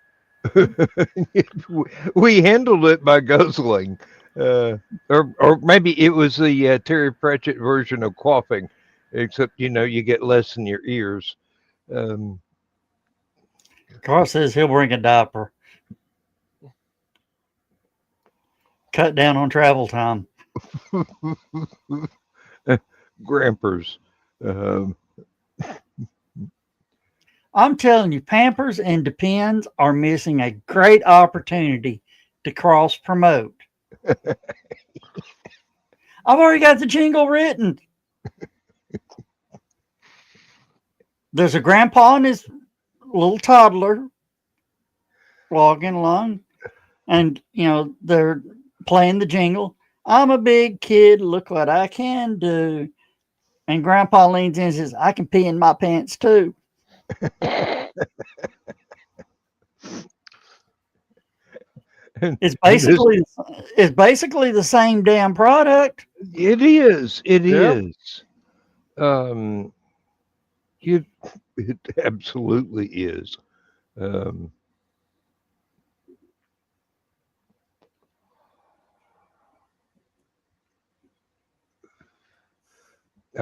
We handled it by guzzling. Or maybe it was the Terry Pratchett version of quaffing, except, you get less in your ears. Carl says he'll bring a diaper. Cut down on travel time. Grampers. I'm telling you, Pampers and Depends are missing a great opportunity to cross promote. I've already got the jingle written. There's a grandpa and his little toddler logging along, and they're playing the jingle. I'm a big kid, look what I can do. And grandpa leans in and says, I can pee in my pants too. It's basically the same damn product. It is. It absolutely is. I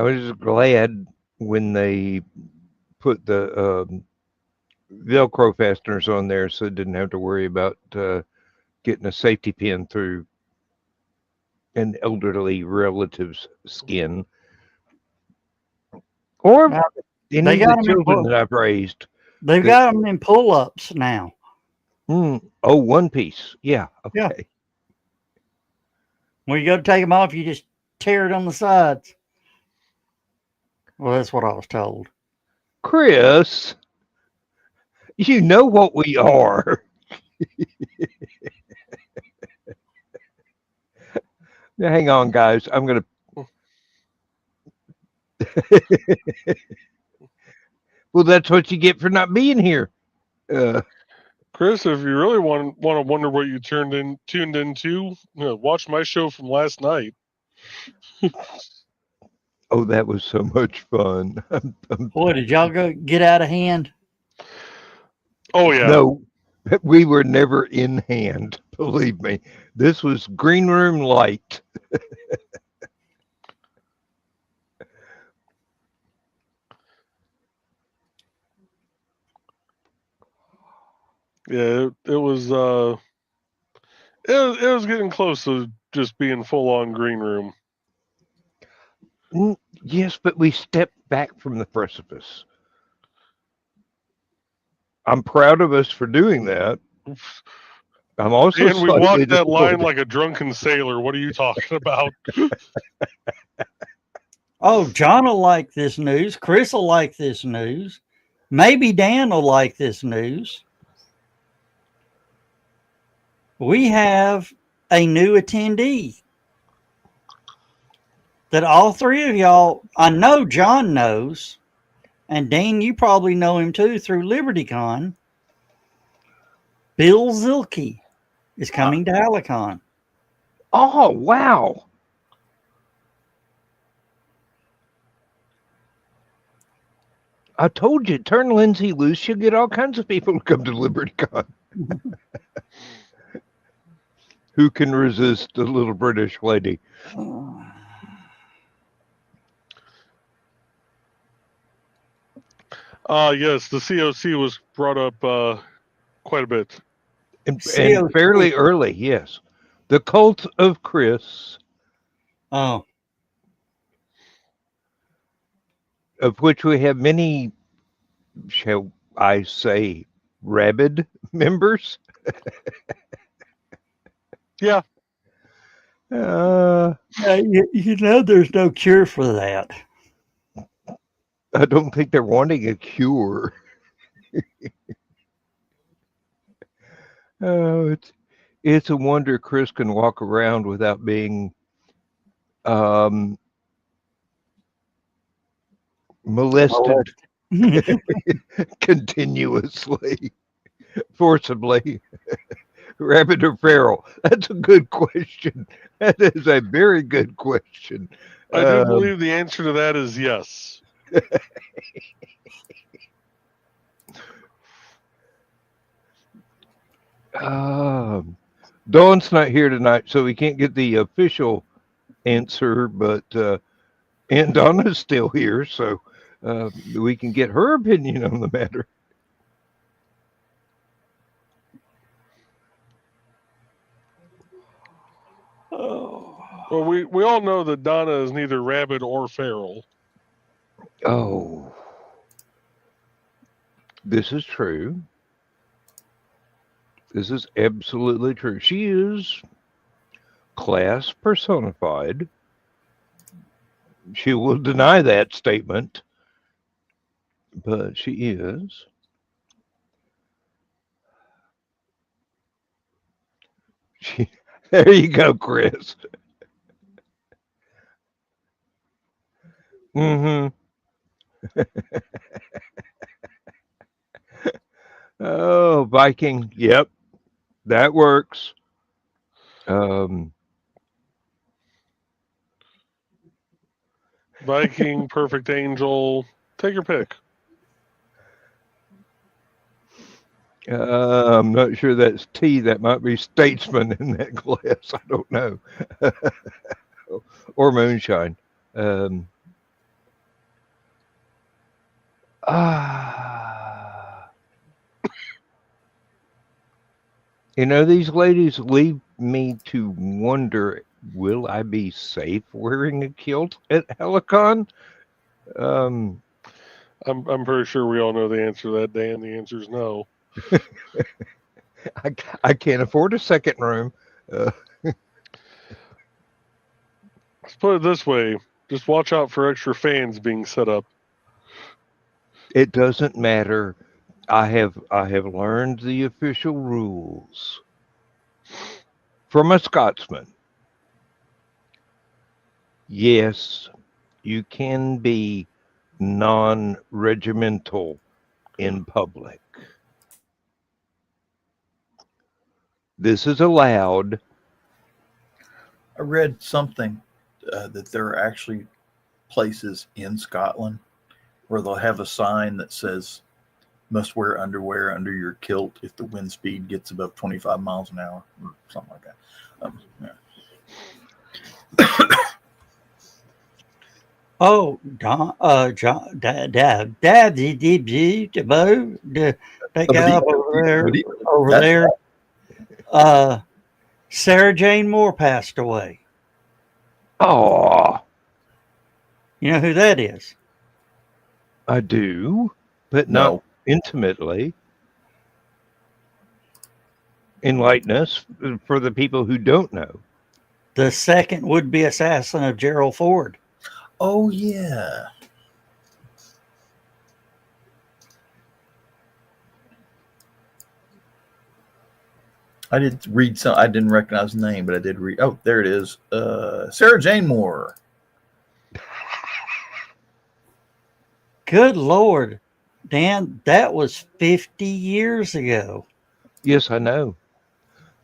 was just glad when they put the Velcro fasteners on there, so I didn't have to worry about getting a safety pin through an elderly relative's skin, or any of the children that I've raised. They've got them in pull-ups now. Oh, one piece. Yeah. Okay. Yeah. When you go to take them off, you just tear it on the sides. Well, that's what I was told. Chris, you know what we are. Now, hang on, guys. I'm going to... Well, that's what you get for not being here. Chris, if you really want to wonder what you tuned into, watch my show from last night. Oh, that was so much fun. Boy, did y'all go get out of hand? Oh yeah. No, we were never in hand. Believe me, this was green room light. Yeah, it was it was getting close to just being full on green room. Yes, but we stepped back from the precipice. I'm proud of us for doing that. I'm also And we slightly walked that line disappointed. like a drunken sailor. What are you talking about? Oh, John will like this news. Chris will like this news. Maybe Dan will like this news. We have a new attendee that all three of y'all, I know John knows, and Dan, you probably know him too through LibertyCon. Bill Zilke is coming to Halicon. Oh, wow. I told you, turn Lindsay loose, you'll get all kinds of people to come to LibertyCon. Who can resist a little British lady? Yes, the COC was brought up quite a bit. And COC. fairly early, yes. The Cult of Chris, Oh, of which we have many, shall I say, rabid members. Yeah. you know there's no cure for that. I don't think they're wanting a cure. Oh, it's a wonder Chris can walk around without being molested continuously, forcibly. Rabbit or feral? That's a good question. That is a very good question. I do believe the answer to that is yes. Dawn's not here tonight, so we can't get the official answer, but Aunt Donna's still here, so we can get her opinion on the matter. Well, we all know that Donna is neither rabid or feral. Oh, this is true. This is absolutely true. She is class personified. She will deny that statement, but she is. There you go, Chris. Mm-hmm. Oh, Viking. Yep, that works. Viking, Perfect Angel, take your pick. I'm not sure that's tea. That might be Statesman in that glass. I don't know. Or moonshine. You know, these ladies leave me to wonder, will I be safe wearing a kilt at Helicon? I'm pretty sure we all know the answer to that, Dan. The answer is no. I can't afford a second room. Let's put it this way. Just watch out for extra fans being set up. It doesn't matter. I have learned the official rules from a Scotsman. Yes, you can be non-regimental in public. This is allowed. I read something that there are actually places in Scotland where they'll have a sign that says must wear underwear under your kilt if the wind speed gets above 25 miles an hour or something like that. Yeah. Oh, John, that guy over That's there. Sarah Jane Moore passed away. Oh, You know who that is? I do, but not No. intimately. Enlighten us for the people who don't know. The second would-be assassin of Gerald Ford. Oh, yeah. I did read some. I didn't recognize the name, but I did read. Oh, there it is. Sarah Jane Moore. Good Lord, Dan, that was 50 years ago. Yes, I know.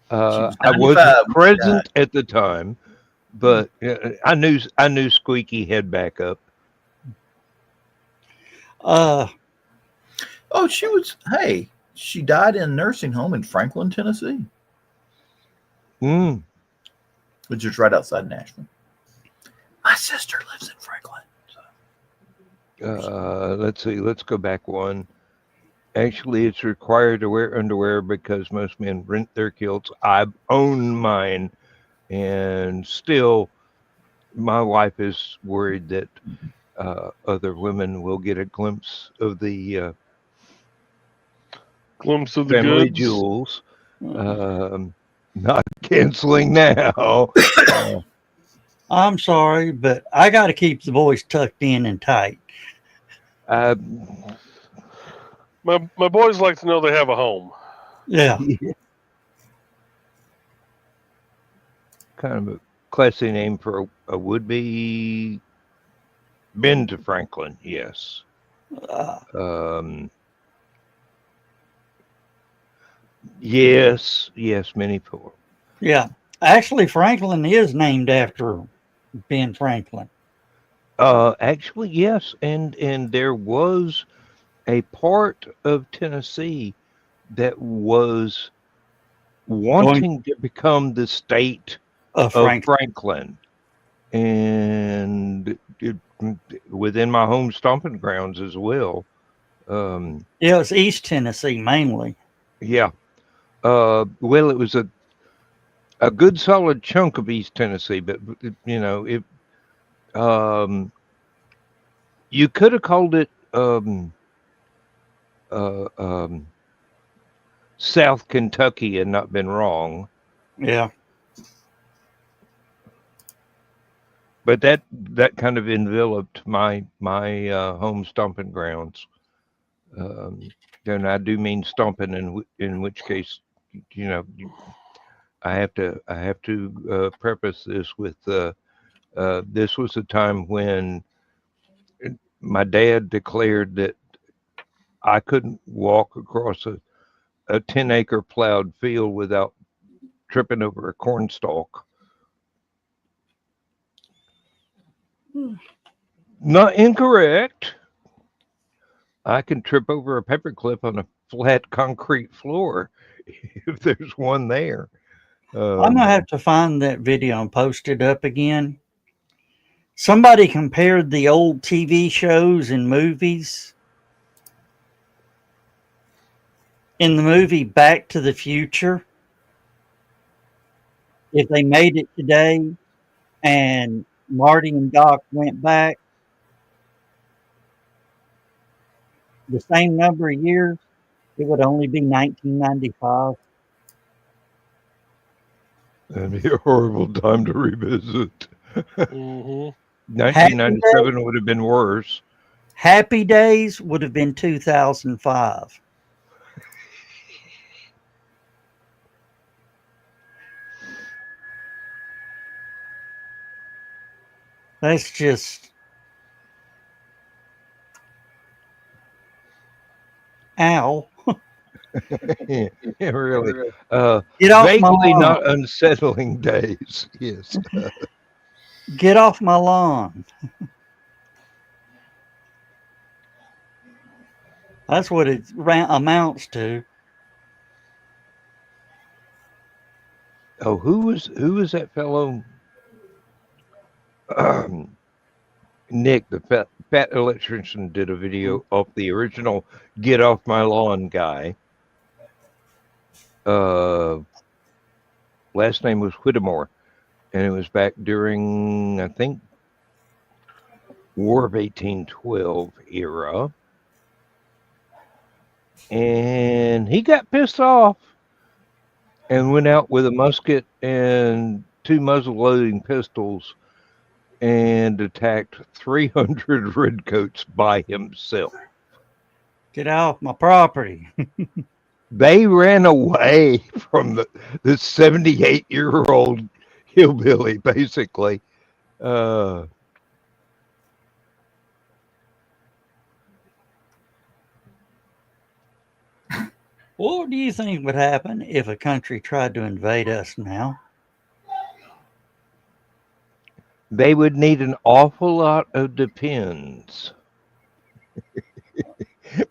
Was I 95 wasn't when she present at the time, but I knew Squeaky had backup. Uh, Oh, she was. Hey, she died in a nursing home in Franklin, Tennessee, Mm. which is right outside Nashville. My sister lives in Franklin. Let's see. Let's go back one. Actually, it's required to wear underwear because most men rent their kilts. I own mine, and still, my wife is worried that other women will get a glimpse of the Glimpse of the family goods. jewels. Not canceling now. I'm sorry, but I got to keep the boys tucked in and tight. My boys like to know they have a home. Yeah. Kind of a classy name for a would-be. Been to Franklin, yes. Yes, many for. Yeah. Actually, Franklin is named after Ben Franklin. Actually, yes, and there was a part of Tennessee that was wanting to become the state Of of Franklin. Franklin, and within my home stomping grounds as well. Yeah, it was East Tennessee mainly. Yeah. Well, it was a good solid chunk of East Tennessee, but you could have called it South Kentucky and not been wrong. Yeah. But that kind of enveloped my home stomping grounds. And I do mean stomping, in which case, I have to preface this with this was a time when my dad declared that I couldn't walk across a 10-acre plowed field without tripping over a cornstalk. Not incorrect. I can trip over a paperclip on a flat concrete floor if there's one there. I'm going to have to find that video and post it up again. Somebody compared the old TV shows and movies. In the movie Back to the Future, if they made it today and Marty and Doc went back the same number of years, it would only be 1995. That'd be a horrible time to revisit. Mm-hmm. 1997 would have been worse. Happy Days would have been 2005. That's just... Ow. Yeah, really. Get off my Vaguely lawn. not unsettling days. Yes. Get off my lawn. That's what it amounts to. Oh, who was that fellow? Nick, the fat electrician, did a video of the original "Get Off My Lawn" guy. Last name was Whittemore, and it was back during, I think, War of 1812 era. And he got pissed off and went out with a musket and 2 muzzle-loading pistols and attacked 300 redcoats by himself. Get off my property. They ran away from the 78-year-old hillbilly, basically. What do you think would happen if a country tried to invade us now? They would need an awful lot of depends.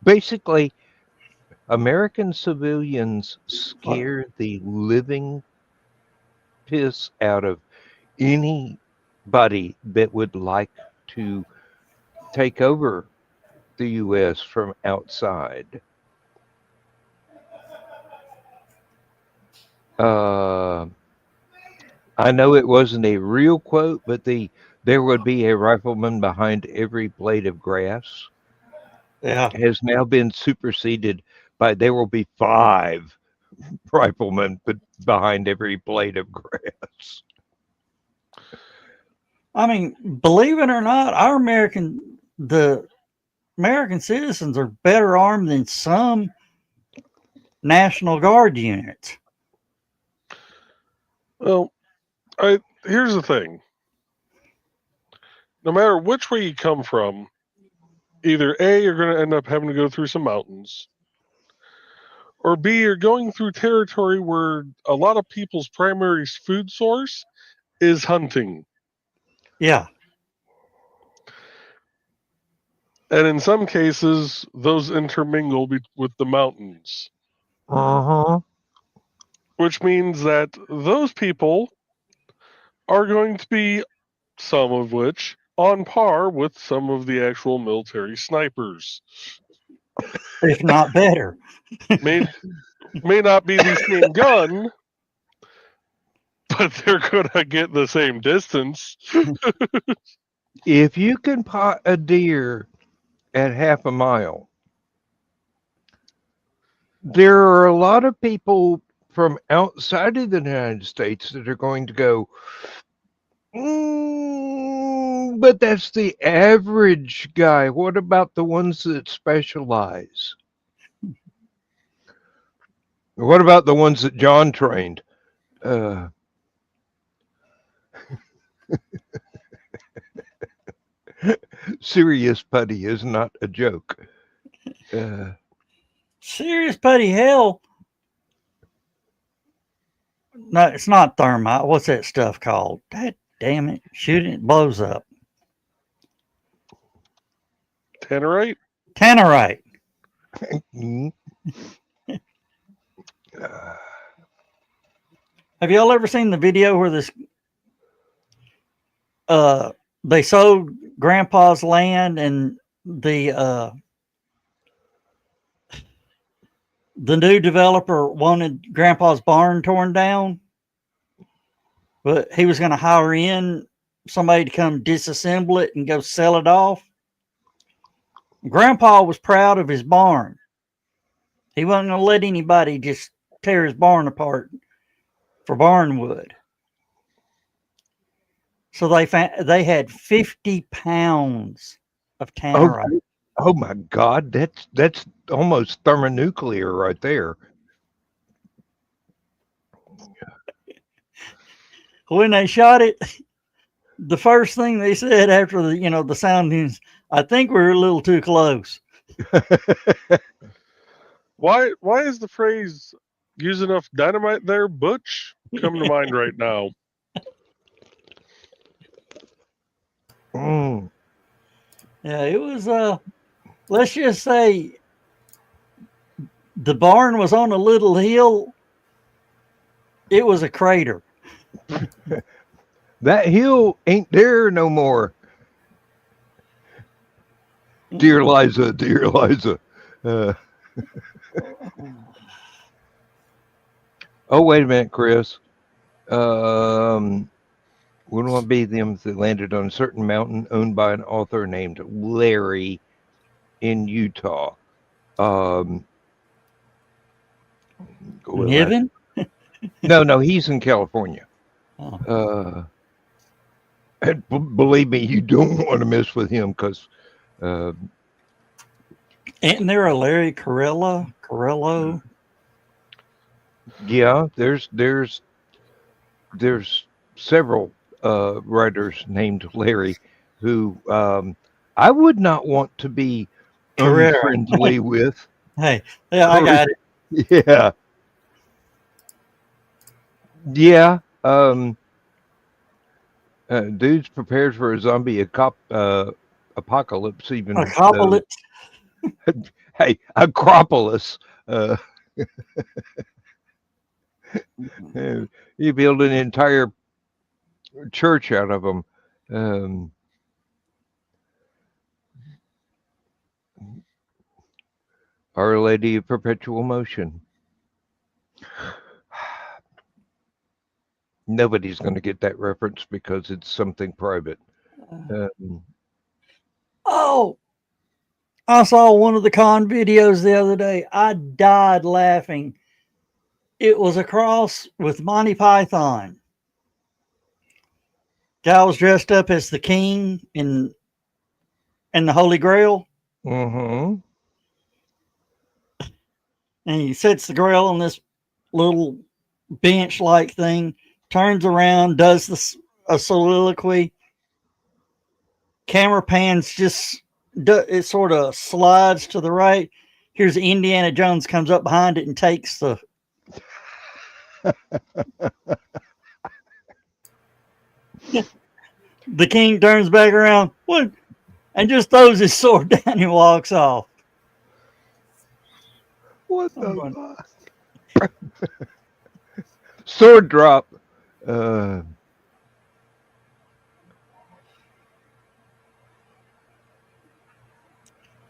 Basically, American civilians scare the living piss out of anybody that would like to take over the U.S. from outside. I know it wasn't a real quote, but there would be a rifleman behind every blade of grass. Yeah. Has now been superseded by there will be 5 riflemen behind every blade of grass. I mean, believe it or not, the American citizens are better armed than some National Guard units. Well, here's the thing. No matter which way you come from, either A, you're going to end up having to go through some mountains, or B, you're going through territory where a lot of people's primary food source is hunting. Yeah. And in some cases, those intermingle with the mountains. Uh-huh. Which means that those people are going to be, some of which, on par with some of the actual military snipers. If not better. May not be the same gun, but they're going to get the same distance. If you can pot a deer at half a mile, there are a lot of people from outside of the United States that are going to go, but that's the average guy. What about the ones that specialize? What about the ones that John trained? Serious putty is not a joke. Serious putty, hell. No, it's not thermite. What's that stuff called? God damn it. Shoot it blows up. Tannerite? Tannerite. Have y'all ever seen the video where this they sold Grandpa's land and the new developer wanted Grandpa's barn torn down, but he was going to hire in somebody to come disassemble it and go sell it off. Grandpa was proud of his barn. He wasn't going to let anybody just tear his barn apart for barn wood. So they had 50 pounds of tannerite. Oh my God, that's almost thermonuclear right there. When they shot it, the first thing they said after the soundings, I think we were a little too close. Why is the phrase "use enough dynamite there, Butch" come to mind right now? Mm. Yeah, it was let's just say the barn was on a little hill. It was a crater. That hill ain't there no more. Dear Liza, dear Liza. Oh, wait a minute, Chris. Wouldn't want to be them that landed on a certain mountain owned by an author named Larry in Utah. Go with that. Heaven? No, he's in California. Oh. And believe me, you don't want to mess with him because Isn't there a Larry Carrillo? yeah, there's several writers named Larry who I would not want to be Carrera. unfriendly with. Hey, yeah, I got it. Yeah. Yeah. Dude's prepared for a zombie apocalypse. Even Apocalypse. hey, Acropolis. You build an entire church out of them. Our Lady of Perpetual Motion. Nobody's going to get that reference because it's something private. Oh, I saw one of the con videos the other day. I died laughing. It was a cross with Monty Python. Guy was dressed up as the king in the Holy Grail. Mm-hmm. And he sets the grail on this little bench-like thing, turns around, does a soliloquy. Camera pans it sort of slides to the right. Here's Indiana Jones comes up behind it and takes the the king turns back around, what? And just throws his sword down and walks off. What the fuck? Sword drop.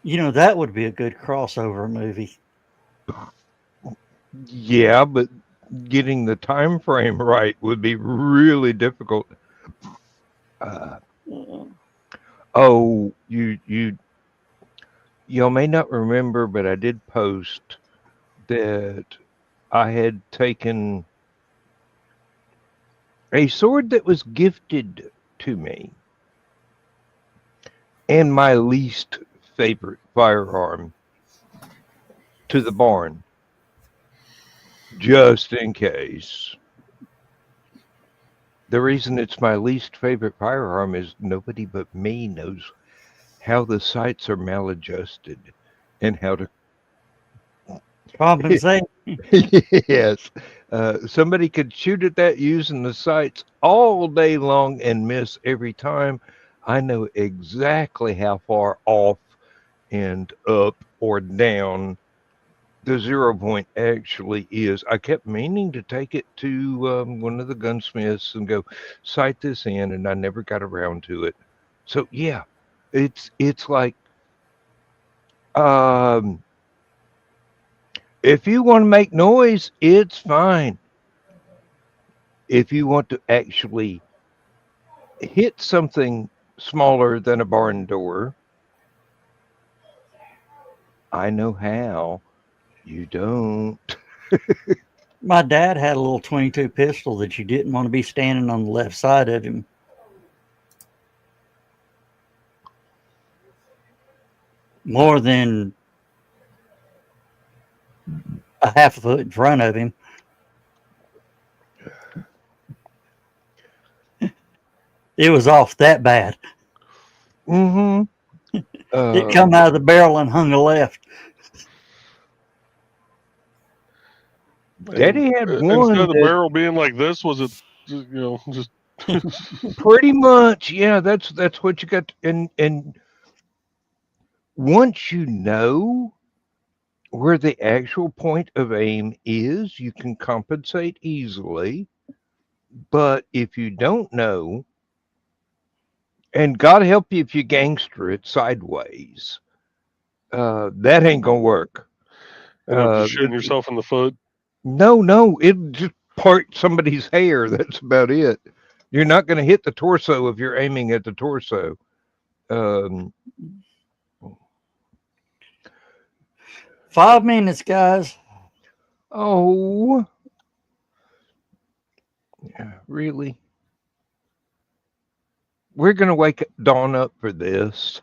You know, that would be a good crossover movie. Yeah, but getting the time frame right would be really difficult. Oh, y'all may not remember, but I did post that I had taken a sword that was gifted to me and my least favorite firearm to the barn, just in case. The reason it's my least favorite firearm is nobody but me knows how the sights are maladjusted and how to Compensate. yes. Somebody could shoot at that using the sights all day long and miss every time. I know exactly how far off and up or down the 0 point actually is. I kept meaning to take it to one of the gunsmiths and go sight this in, and I never got around to it. So yeah, it's like if you want to make noise, it's fine. If you want to actually hit something smaller than a barn door, I know how. You don't. My dad had a little 22 pistol that you didn't want to be standing on the left side of him. More than a half a foot in front of him. It was off that bad. Mm-hmm. It come out of the barrel and hung a left. Daddy had Instead one of the that barrel being like this, was it just pretty much, yeah, that's what you got. And once you know where the actual point of aim is, you can compensate easily. But if you don't know, and God help you if you gangster it sideways, that ain't gonna work. end up Uh, just shooting yourself in the foot? no, it just part somebody's hair. That's about it. You're not going to hit the torso if you're aiming at the torso. Um, 5 minutes, guys. oh, yeah, really? We're going to wake Dawn up for this.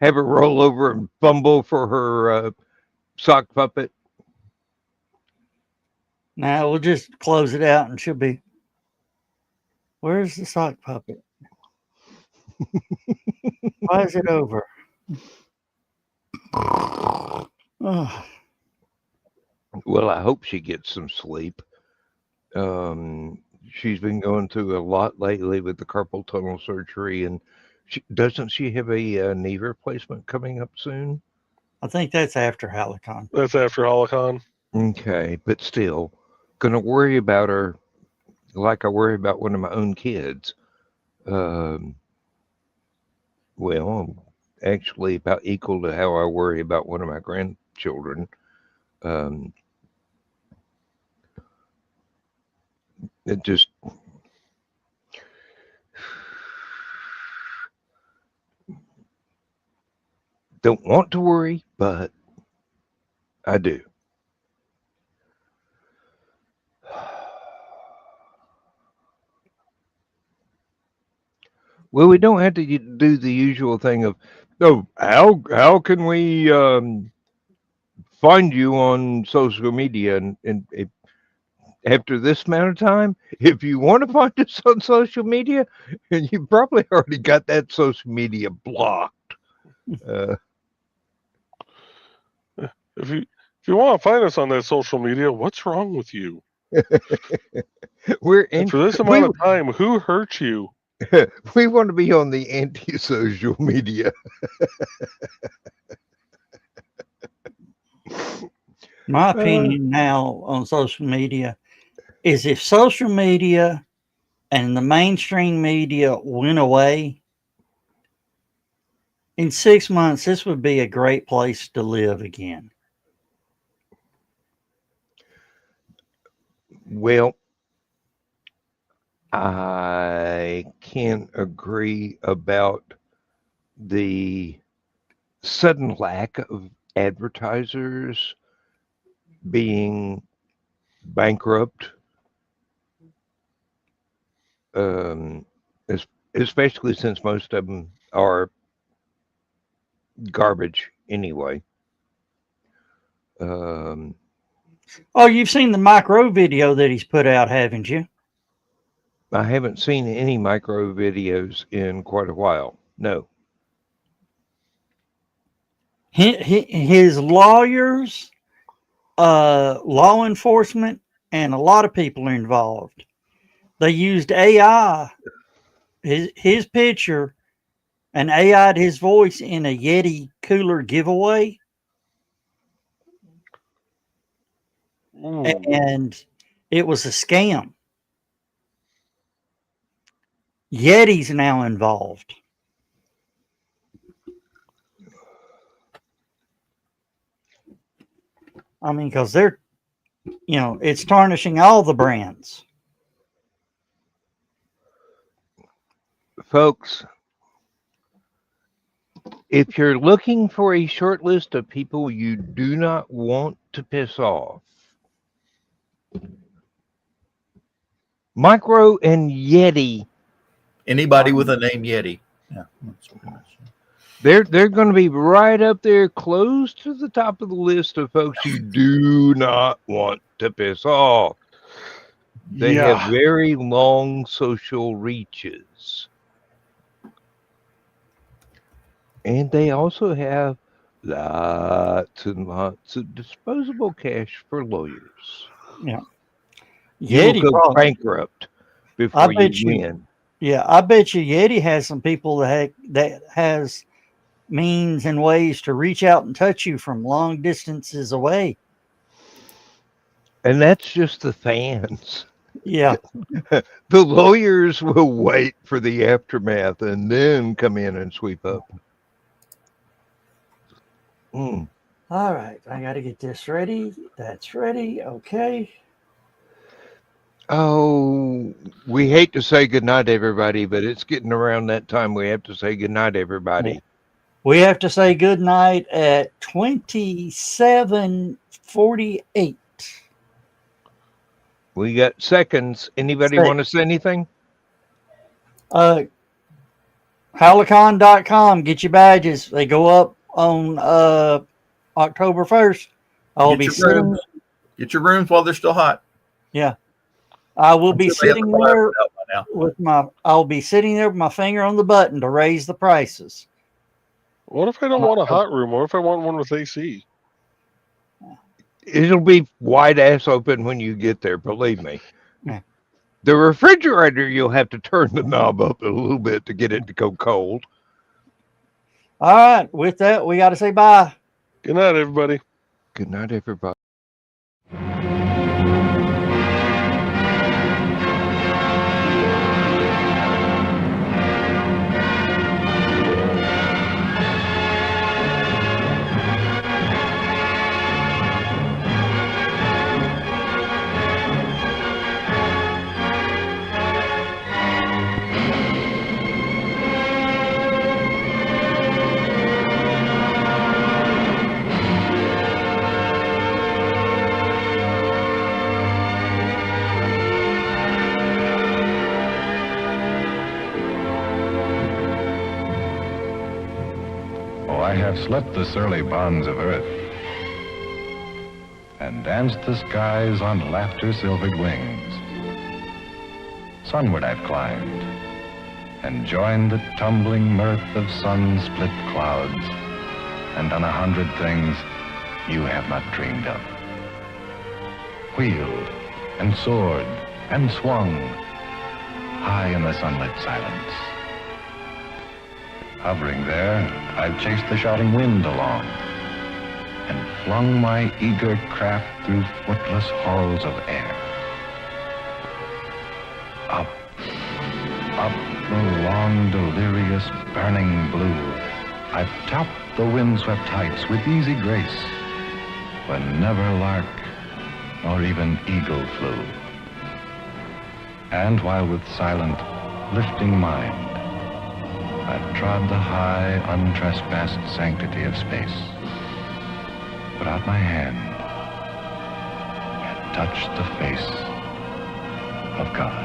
Have her roll over and fumble for her sock puppet. Now we'll just close it out and she'll be. Where's the sock puppet? Why is it over? Oh, Well, I hope she gets some sleep. She's been going through a lot lately with the carpal tunnel surgery, and doesn't she have a knee replacement coming up soon? I think that's after Halicon. That's after Holocon. Okay, but still, gonna worry about her like I worry about one of my own kids. Um, well, actually, about equal to how I worry about one of my grandchildren. Um, it just don't want to worry, but I do. Well, we don't have to do the usual thing of, oh, how can we find you on social media? And if, after this amount of time, if you want to find us on social media, you probably already got that social media blocked. If you want to find us on that social media, what's wrong with you? We're And in. for this amount of time, who hurt you? We want to be on the anti-social media. My opinion now on social media is if social media and the mainstream media went away, in 6 months, this would be a great place to live again. Well, I can't agree about the sudden lack of advertisers being bankrupt, um, especially since most of them are garbage anyway. Oh, you've seen the micro video that he's put out, haven't you? I haven't seen any micro videos in quite a while. No. His lawyers, law enforcement, and a lot of people are involved. They used AI, his picture, and AI'd his voice in a Yeti cooler giveaway. Ooh. And it was a scam. Yeti's now involved. I mean, because they're, it's tarnishing all the brands. Folks, if you're looking for a short list of people you do not want to piss off, Micro and Yeti. Anybody with a name Yeti. Yeah. That's pretty much it. They're going to be right up there, close to the top of the list of folks you do not want to piss off. They have very long social reaches. And they also have lots and lots of disposable cash for lawyers. Yeah. You Yeti will go probably. bankrupt before you bet you- win. Yeah, I bet you Yeti has some people that has means and ways to reach out and touch you from long distances away. And that's just the fans. Yeah. The lawyers will wait for the aftermath and then come in and sweep up. Mm. All right, I got to get this ready. That's ready. Okay. Oh, we hate to say goodnight, everybody, but it's getting around that time we have to say goodnight, everybody. Yeah. We have to say good night at 27:48. We got seconds. Anybody want to say anything? Halicon.com. Get your badges. They go up on October 1st. I'll be sitting. Get your rooms while they're still hot. Yeah. I will be sure sitting there with I'll be sitting there with my finger on the button to raise the prices. What if I don't want a hot room? What if I want one with AC? It'll be wide ass open when you get there, believe me. Yeah. The refrigerator, you'll have to turn the knob up a little bit to get it to go cold. All right. With that, we got to say bye. Good night, everybody. Good night, everybody. I have slept the surly bonds of earth and danced the skies on laughter-silvered wings. Sunward I've climbed and joined the tumbling mirth of sun-split clouds and done 100 things you have not dreamed of. Wheeled and soared and swung high in the sunlit silence. Hovering there, I've chased the shouting wind along and flung my eager craft through footless halls of air. Up, up the long, delirious, burning blue, I've topped the windswept heights with easy grace, when never lark nor even eagle flew. And while with silent, lifting mind, I've trod the high, untrespassed sanctity of space, put out my hand, and touched the face of God.